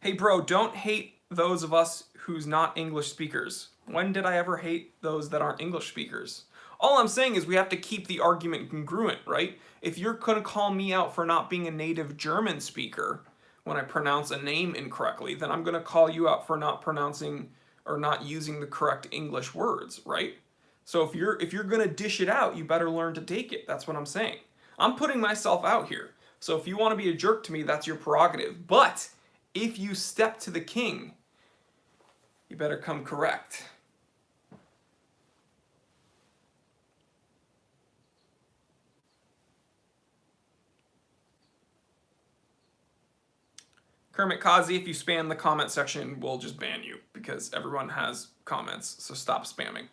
Hey, bro, don't hate those of us who's not English speakers. When did I ever hate those that aren't English speakers? All I'm saying is we have to keep the argument congruent, right? If you're going to call me out for not being a native German speaker when I pronounce a name incorrectly, then I'm going to call you out for not pronouncing or not using the correct English words, right? So if you're going to dish it out, you better learn to take it. That's what I'm saying. I'm putting myself out here. So if you want to be a jerk to me, that's your prerogative. But if you step to the king, you better come correct. Kermit Kazi, if you spam the comment section, we'll just ban you because everyone has comments, so stop spamming.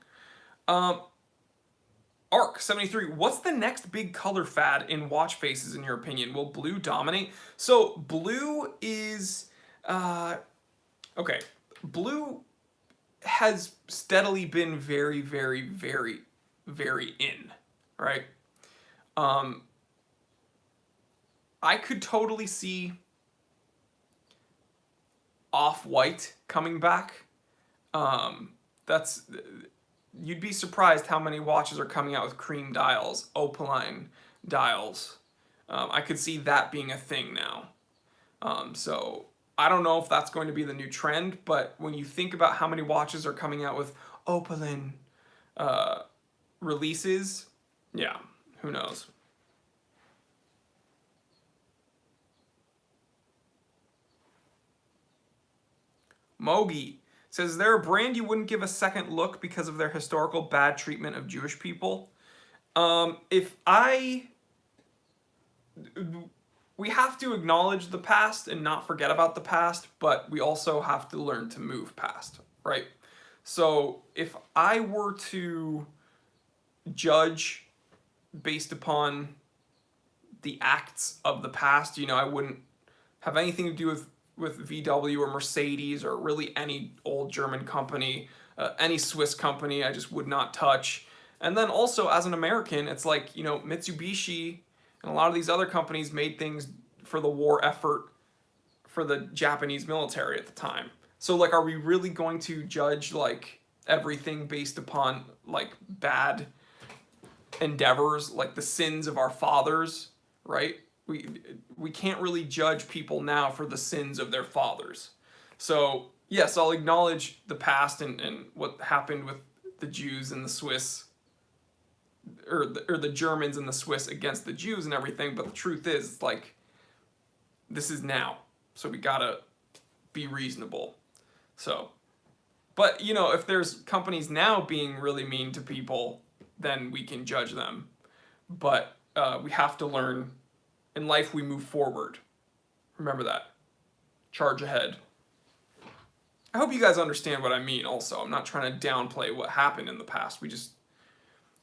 Arc73, what's the next big color fad in watch faces in your opinion? Will blue dominate? So blue is, okay, blue has steadily been very, very, very, very in, right? I could totally see off-white coming back. You'd be surprised how many watches are coming out with cream dials, opaline dials. I could see that being a thing now. So I don't know if that's going to be the new trend, but when you think about how many watches are coming out with opaline releases, yeah, who knows? Mogi says, is there a brand you wouldn't give a second look because of their historical bad treatment of Jewish people? We have to acknowledge the past and not forget about the past, but we also have to learn to move past, right? So if I were to judge based upon the acts of the past, you know, I wouldn't have anything to do with VW or Mercedes or really any old German company, any Swiss company, I just would not touch. And then also as an American, it's like, you know, Mitsubishi and a lot of these other companies made things for the war effort for the Japanese military at the time. So like, are we really going to judge like everything based upon like bad endeavors, like the sins of our fathers, right? We can't really judge people now for the sins of their fathers. So yes, I'll acknowledge the past and what happened with the Jews and the Swiss, or the Germans and the Swiss against the Jews and everything, but the truth is, like, this is now, so we gotta be reasonable. So, but you know, if there's companies now being really mean to people, then we can judge them. But we have to learn. In life, we move forward. Remember that. Charge ahead. I hope you guys understand what I mean also. I'm not trying to downplay what happened in the past.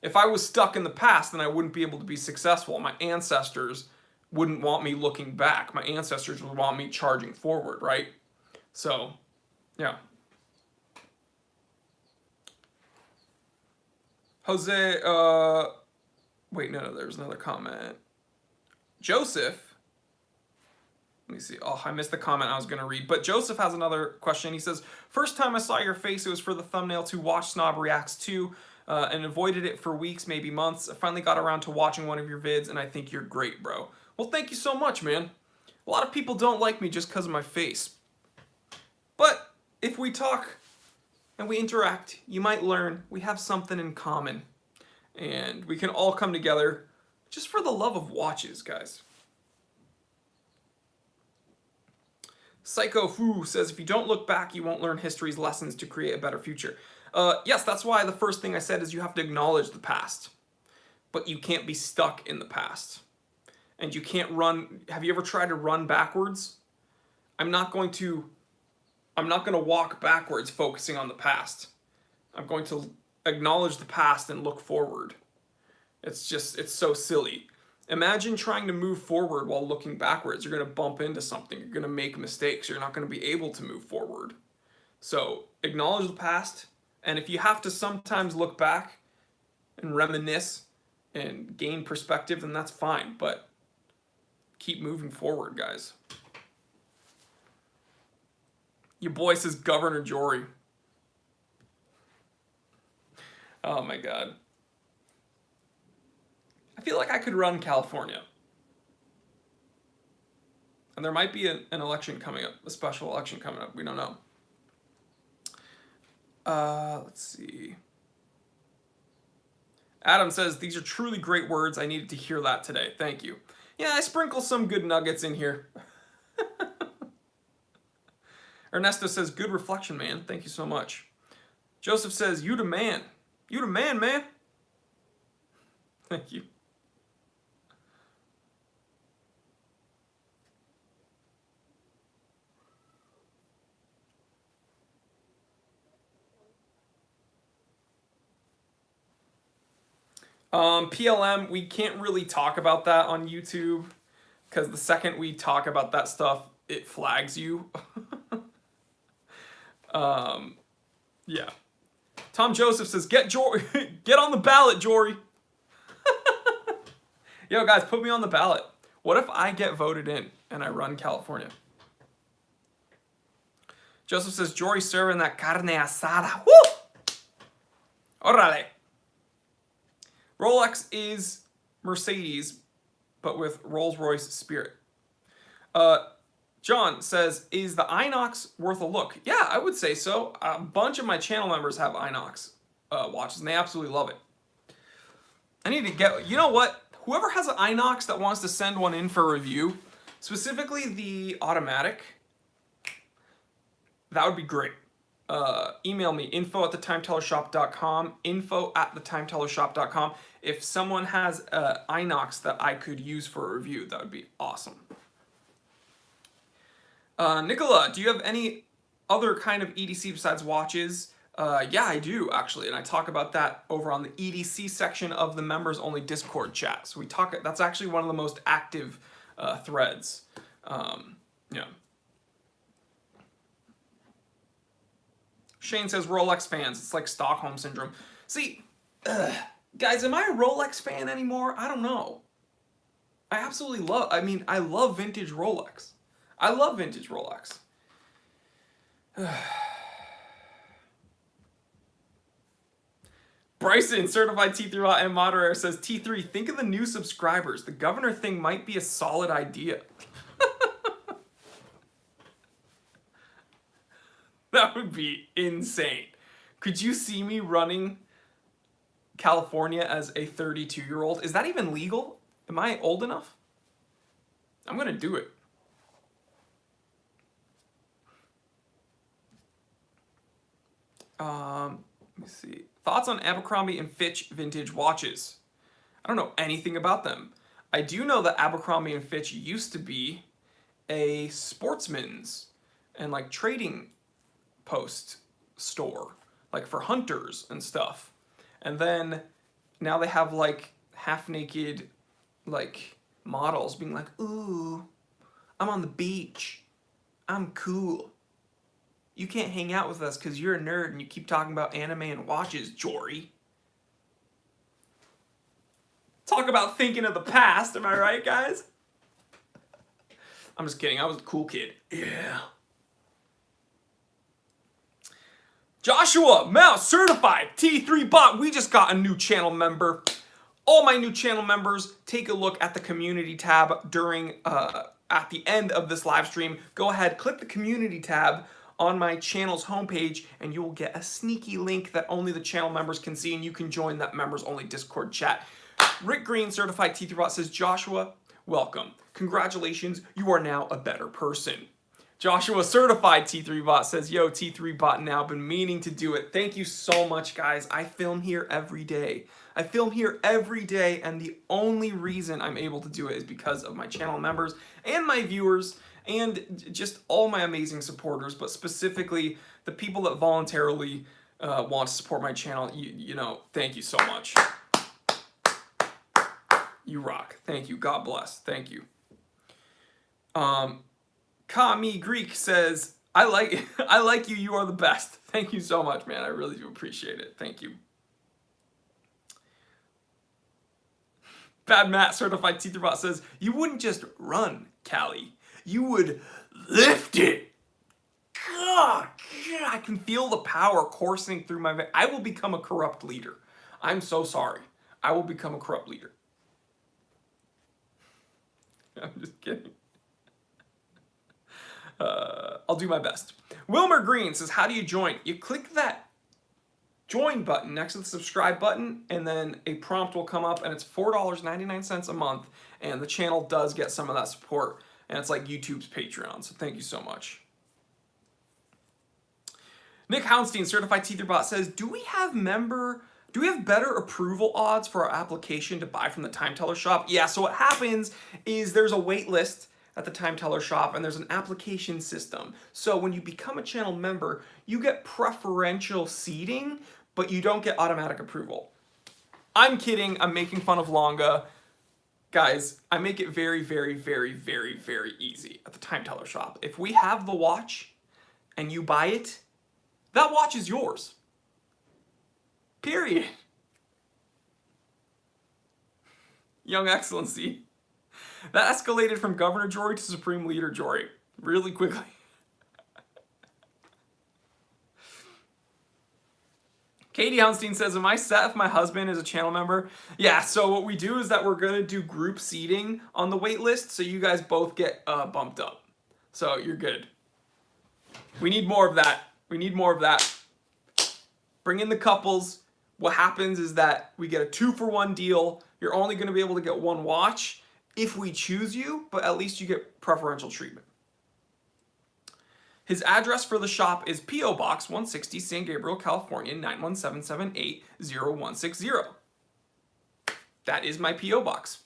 If I was stuck in the past, then I wouldn't be able to be successful. My ancestors wouldn't want me looking back. My ancestors would want me charging forward, right? So, yeah. Jose, wait, no, there's another comment. Joseph, let me see. Oh, I missed the comment I was going to read. But Joseph has another question. He says, first time I saw your face, it was for the thumbnail to Watch Snob Reacts 2, and avoided it for weeks, maybe months. I finally got around to watching one of your vids, and I think you're great, bro. Well, thank you so much, man. A lot of people don't like me just because of my face. But if we talk and we interact, you might learn we have something in common. And we can all come together just for the love of watches, guys. Psycho Fu says, if you don't look back, you won't learn history's lessons to create a better future. Yes, that's why the first thing I said is you have to acknowledge the past. But you can't be stuck in the past. And you can't run. Have you ever tried to run backwards? I'm not going to walk backwards focusing on the past. I'm going to acknowledge the past and look forward. It's so silly. Imagine trying to move forward while looking backwards. You're going to bump into something. You're going to make mistakes. You're not going to be able to move forward. So acknowledge the past. And if you have to sometimes look back and reminisce and gain perspective, then that's fine. But keep moving forward, guys. Your boy says Governor Jory. Oh my God. I feel like I could run California. And there might be an election coming up, a special election coming up. We don't know. Let's see. Adam says, these are truly great words. I needed to hear that today. Thank you. Yeah, I sprinkle some good nuggets in here. Ernesto says, good reflection, man. Thank you so much. Joseph says, you the man. You the man, man. Thank you. PLM, we can't really talk about that on YouTube because the second we talk about that stuff, it flags you. Yeah. Tom Joseph says, get on the ballot, Jory. Yo, guys, put me on the ballot. What if I get voted in and I run California? Joseph says, Jory serving that carne asada. Woo! Orale. Rolex is Mercedes, but with Rolls-Royce spirit. John says, is the Inox worth a look? Yeah, I would say so. A bunch of my channel members have Inox watches, and they absolutely love it. I need to get, you know what? Whoever has an Inox that wants to send one in for review, specifically the automatic, that would be great. Email me, info@thetimetellershop.com, info@thetimetellershop.com. If someone has an Inox that I could use for a review, that would be awesome. Nicola, do you have any other kind of EDC besides watches? Yeah, I do, actually, and I talk about that over on the EDC section of the members only Discord chat. So we talk, that's actually one of the most active threads. Yeah. Shane says Rolex fans, it's like Stockholm syndrome. See, guys, am I a Rolex fan anymore? I don't know. I absolutely love, I love vintage Rolex. I love vintage Rolex. Bryson, certified T3 bot and moderator, says, T3, think of the new subscribers. The governor thing might be a solid idea. That would be insane. Could you see me running California as a 32-year-old? Is that even legal? Am I old enough? I'm going to do it. Let me see. Thoughts on Abercrombie & Fitch vintage watches? I don't know anything about them. I do know that Abercrombie & Fitch used to be a sportsman's and like trading post store, like for hunters and stuff. And then now they have like half-naked like models being like, ooh, I'm on the beach. I'm cool. You can't hang out with us because you're a nerd and you keep talking about anime and watches, Jory. Talk about thinking of the past, am I right, guys? I'm just kidding, I was a cool kid. Yeah. Joshua, Mouse, certified, T3 bot, we just got a new channel member. All my new channel members, take a look at the community tab during, at the end of this live stream. Go ahead, click the community tab on my channel's homepage, and you will get a sneaky link that only the channel members can see, and you can join that members only Discord chat. Rick Green, certified T3 bot, says, Joshua, welcome. Congratulations, you are now a better person. Joshua, certified T3 bot, says, yo, T3 bot now, been meaning to do it. Thank you so much, guys. I film here every day. I film here every day, and the only reason I'm able to do it is because of my channel members and my viewers and just all my amazing supporters, but specifically the people that voluntarily want to support my channel. You know, thank you so much. You rock. Thank you. God bless. Thank you. Kami Greek says, I like you. You are the best. Thank you so much, man. I really do appreciate it. Thank you. Bad Matt, certified T3 bot, says, you wouldn't just run, Callie. You would lift it. God, I can feel the power coursing through my veins. I will become a corrupt leader. I'm so sorry. I will become a corrupt leader. I'm just kidding. I'll do my best. Wilmer Green says, how do you join? You click that join button next to the subscribe button, and then a prompt will come up, and it's $4.99 a month, and the channel does get some of that support, and it's like YouTube's Patreon, so thank you so much. Nick Houndstein, certified T3 bot, says, do we have better approval odds for our application to buy from the Time Teller shop? Yeah, so what happens is there's a wait list at the Time Teller shop, and there's an application system. So when you become a channel member, you get preferential seating, but you don't get automatic approval. I'm kidding. I'm making fun of Longa. Guys, I make it very, very, very, very, very easy at the Time Teller shop. If we have the watch and you buy it, that watch is yours. Period. Young Excellency. That escalated from Governor Jory to Supreme Leader Jory really quickly. Katie Hounstein says, am I set if my husband is a channel member? Yeah, so what we do is that we're going to do group seating on the wait list, so you guys both get bumped up. So you're good. We need more of that. We need more of that. Bring in the couples. What happens is that we get a 2-for-1 deal. You're only going to be able to get one watch if we choose you, but at least you get preferential treatment. His address for the shop is P.O. Box 160, San Gabriel, California, 91778-0160. That is my P.O. Box.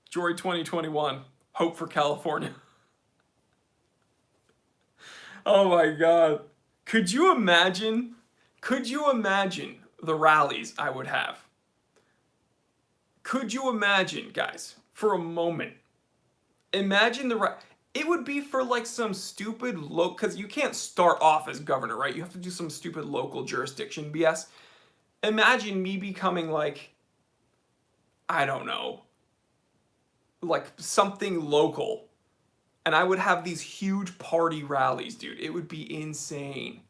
Jory 2021, hope for California. Oh my God. Could you imagine the rallies I would have? Could you imagine, guys, for a moment? Imagine it would be for like some stupid because you can't start off as governor, right? You have to do some stupid local jurisdiction BS. Imagine me becoming like, I don't know, like something local. And I would have these huge party rallies, dude. It would be insane.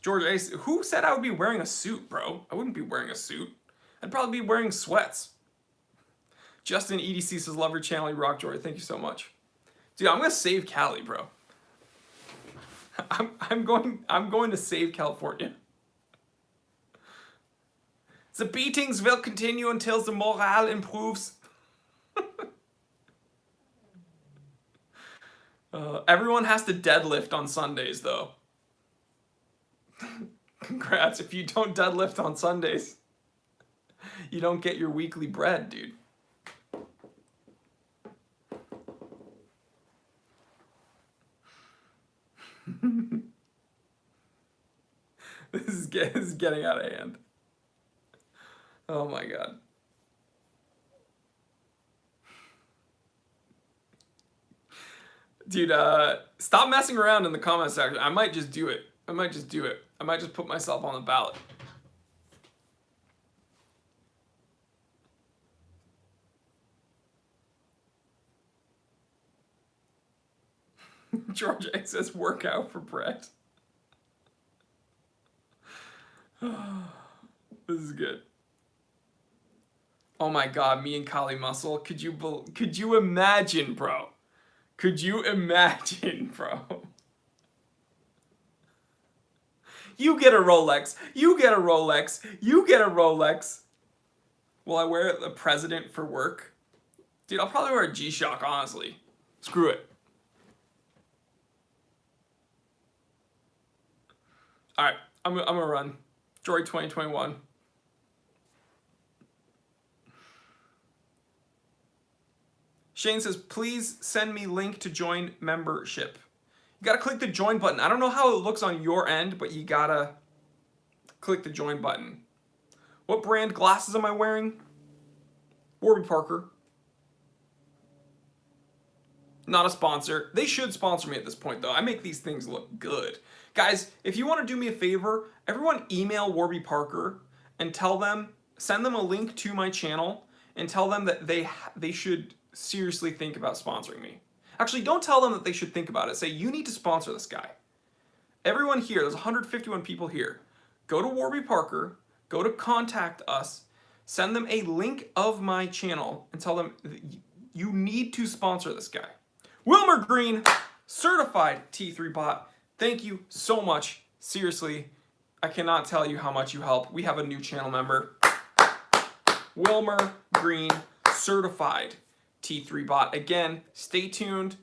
George Ace, who said I would be wearing a suit, bro? I wouldn't be wearing a suit. I'd probably be wearing sweats. Justin EDC says, love your channel, you rock, Jory. Thank you so much. Dude, I'm gonna save Cali, bro. I'm going to save California. The beatings will continue until the morale improves. Everyone has to deadlift on Sundays, though. Congrats. If you don't deadlift on Sundays, you don't get your weekly bread, dude. This is getting out of hand. Oh my God. Dude, stop messing around in the comment section. I might just do it. I might just put myself on the ballot. George A says workout for Brett. This is good. Oh my God, me and Kali Muscle. Could you imagine, bro? Could you imagine, bro? You get a Rolex. You get a Rolex. You get a Rolex. Will I wear the president for work? Dude, I'll probably wear a G-Shock, honestly. Screw it. All right, I'm gonna run. Jory 2021. Shane says, please send me link to join membership. You gotta click the join button. I don't know how it looks on your end, but you gotta click the join button. What brand glasses am I wearing? Warby Parker. Not a sponsor. They should sponsor me at this point, though. I make these things look good. Guys, if you want to do me a favor, everyone email Warby Parker and tell them, send them a link to my channel and tell them that they should seriously think about sponsoring me. Actually, don't tell them that they should think about it. Say, you need to sponsor this guy. Everyone here, there's 151 people here. Go to Warby Parker, go to contact us, send them a link of my channel and tell them you need to sponsor this guy. Wilmer Green, certified T3 bot. Thank you so much. Seriously, I cannot tell you how much you help. We have a new channel member. Wilmer Green, certified T3 bot. Again, stay tuned.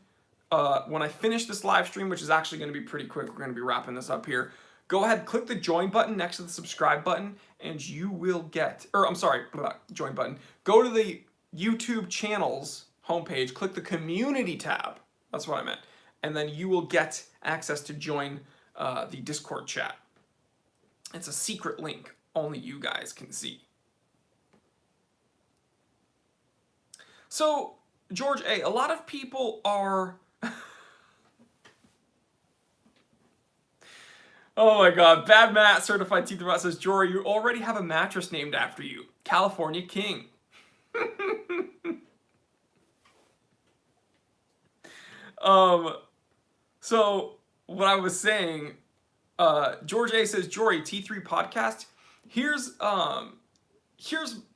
When I finish this live stream, which is actually going to be pretty quick, we're going to be wrapping this up here. Go ahead, click the join button next to the subscribe button, and you will get, join button. Go to the YouTube channels homepage, click the community tab. That's what I meant. And then you will get access to join the Discord chat. It's a secret link only you guys can see. So, George A., a lot of people are... Oh my god, Bad Matt, Certified Teeth Robot says, Jory, you already have a mattress named after you. California King. So, what I was saying, George A. says, Jory, T3 podcast. Here's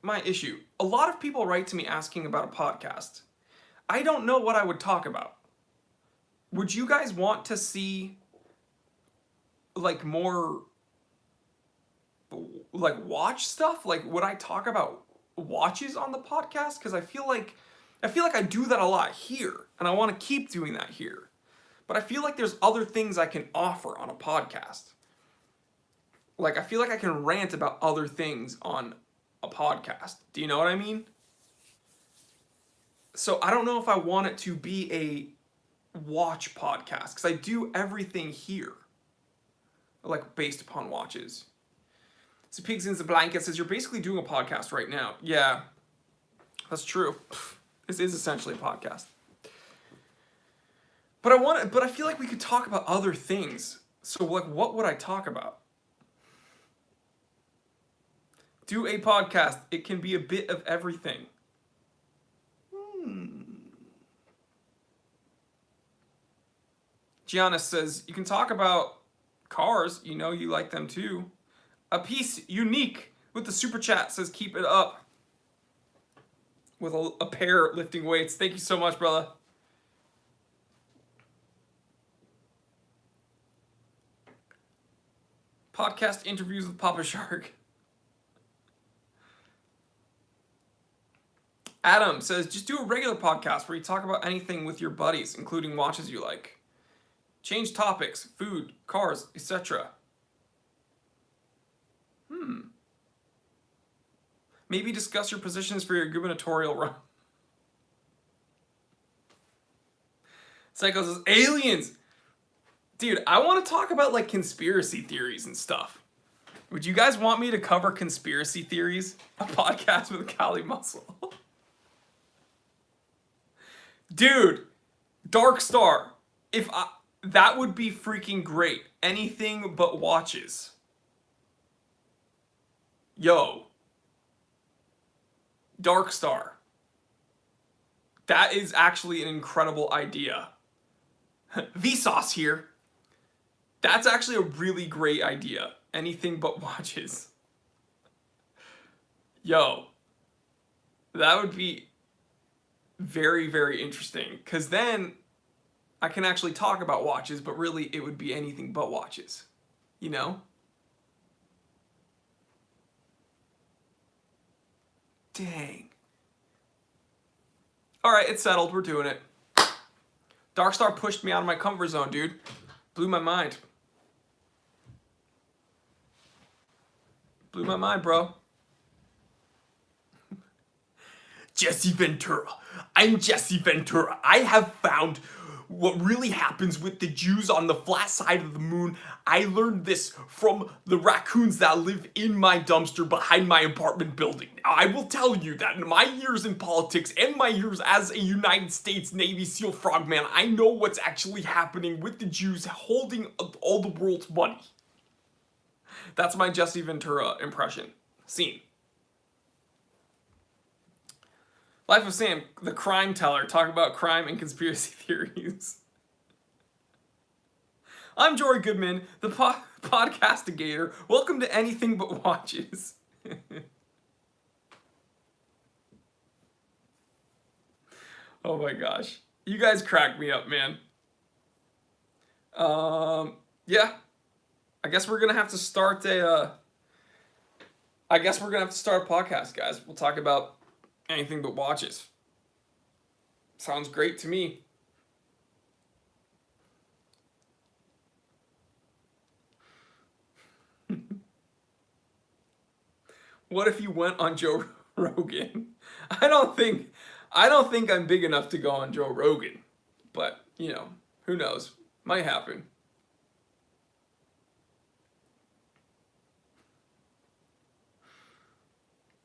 my issue. A lot of people write to me asking about a podcast. I don't know what I would talk about. Would you guys want to see like more like watch stuff? Like, would I talk about watches on the podcast? Because I feel like I do that a lot here, and I want to keep doing that here. But I feel like there's other things I can offer on a podcast. Like, I feel like I can rant about other things on a podcast. Do you know what I mean? So I don't know if I want it to be a watch podcast, because I do everything here, like, based upon watches. So Pigs in the Blanket says, you're basically doing a podcast right now. Yeah, that's true. This is essentially a podcast. But I feel like we could talk about other things. So, like, what would I talk about? Do a podcast. It can be a bit of everything. Giannis says, you can talk about cars. You know you like them too. A piece unique with the super chat says, keep it up. With a pair lifting weights. Thank you so much, brother. Podcast interviews with Papa Shark. Adam says, just do a regular podcast where you talk about anything with your buddies, including watches you like. Change topics, food, cars, etc. Maybe discuss your positions for your gubernatorial run. Psycho says, aliens! Dude, I want to talk about, like, conspiracy theories and stuff. Would you guys want me to cover conspiracy theories? A podcast with Kali Muscle. Dude, Dark Star. That would be freaking great. Anything but watches. Yo. Dark Star. That is actually an incredible idea. Vsauce here. That's actually a really great idea. Anything but watches. Yo. That would be very, very interesting. Because then I can actually talk about watches, but really it would be anything but watches. You know? Dang. Alright, it's settled. We're doing it. Darkstar pushed me out of my comfort zone, dude. Blew my mind. Blew my mind, bro. Jesse Ventura. I'm Jesse Ventura. I have found what really happens with the Jews on the flat side of the moon. I learned this from the raccoons that live in my dumpster behind my apartment building. I will tell you that in my years in politics and my years as a United States Navy SEAL frogman, I know what's actually happening with the Jews holding all the world's money. That's my Jesse Ventura impression. Scene. Life of Sam, the crime teller, talk about crime and conspiracy theories. I'm Jory Goodman, the podcastigator. Welcome to Anything But Watches. Oh my gosh. You guys crack me up, man. Yeah. I guess we're gonna have to start a podcast, guys. We'll talk about anything but watches. Sounds great to me. What if you went on Joe Rogan? I don't think I don't think I'm big enough to go on Joe Rogan, but, you know, who knows? Might happen.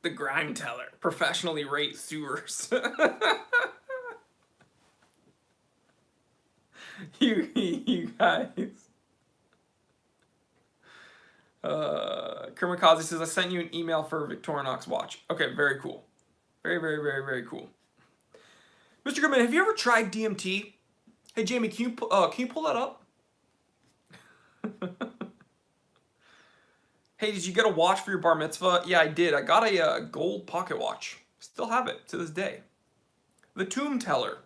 The grime teller, professionally rate sewers. you guys. Kermakazi says, I sent you an email for a Victorinox watch. Okay, very cool. Very, very, very, very cool. Mr. Goodman, have you ever tried DMT? Hey, Jamie, can you pull that up? Hey, did you get a watch for your bar mitzvah? Yeah, I did. I got a gold pocket watch. Still have it to this day. The Tomb Teller,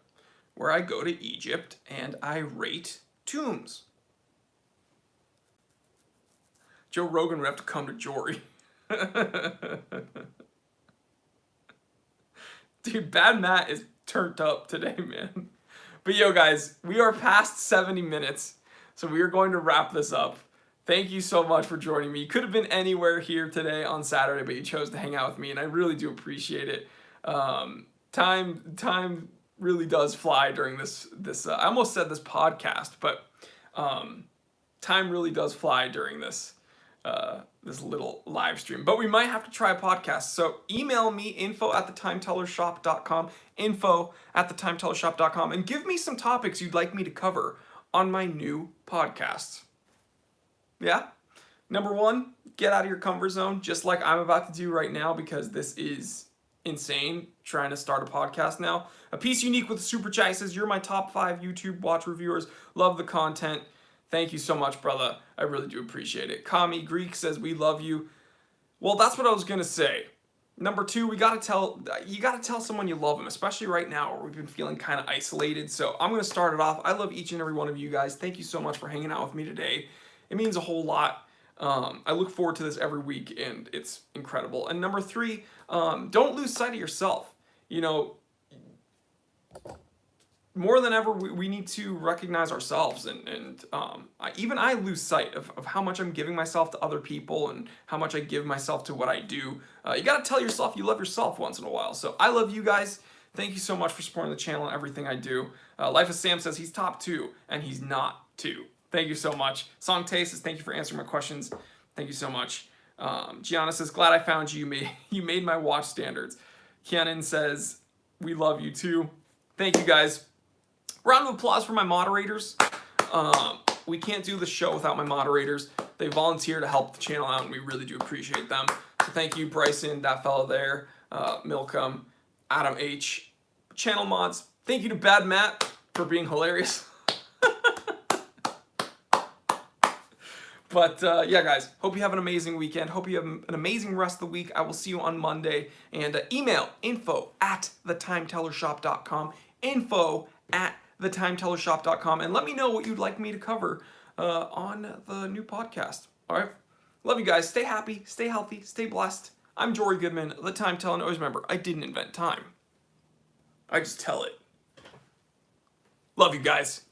where I go to Egypt and I rate tombs. Joe Rogan would have to come to Jory. Dude, Bad Matt is turned up today, man. But yo, guys, we are past 70 minutes, so we are going to wrap this up. Thank you so much for joining me. You could have been anywhere here today on Saturday, but you chose to hang out with me, and I really do appreciate it. Time really does fly during this I almost said this podcast, but time really does fly during this little live stream. But we might have to try a podcast. So email me, info@thetimetellershop.com, info@thetimetellershop.com, and give me some topics you'd like me to cover on my new podcast. Yeah? Number one, get out of your comfort zone, just like I'm about to do right now, because this is insane trying to start a podcast now. A piece unique with the super chat says, you're my top 5 YouTube watch reviewers. Love the content. Thank you so much, brother. I really do appreciate it. Kami Greek says, we love you. Well, that's what I was going to say. Number 2, you got to tell someone you love them, especially right now where we've been feeling kind of isolated. So I'm going to start it off. I love each and every one of you guys. Thank you so much for hanging out with me today. It means a whole lot. I look forward to this every week, and it's incredible. And number 3, don't lose sight of yourself. You know, more than ever, we need to recognize ourselves, and even I lose sight of how much I'm giving myself to other people and how much I give myself to what I do. You got to tell yourself you love yourself once in a while. So I love you guys. Thank you so much for supporting the channel and everything I do. Life of Sam says he's top 2, and he's not 2. Thank you so much. Song Taste says, thank you for answering my questions. Thank you so much. Gianna says, glad I found you. You made my watch standards. Kianan says, we love you too. Thank you guys. Round of applause for my moderators. We can't do the show without my moderators. They volunteer to help the channel out, and we really do appreciate them. So thank you, Bryson, that fellow there, Milcom, Adam H, channel mods. Thank you to Bad Matt for being hilarious. But yeah, guys, hope you have an amazing weekend. Hope you have an amazing rest of the week. I will see you on Monday. And email info@thetimetellershop.com, info@thetimetellershop.com, and let me know what you'd like me to cover on the new podcast. All right? Love you guys. Stay happy, stay healthy, stay blessed. I'm Jory Goodman, the Time Teller, and always remember, I didn't invent time. I just tell it. Love you guys.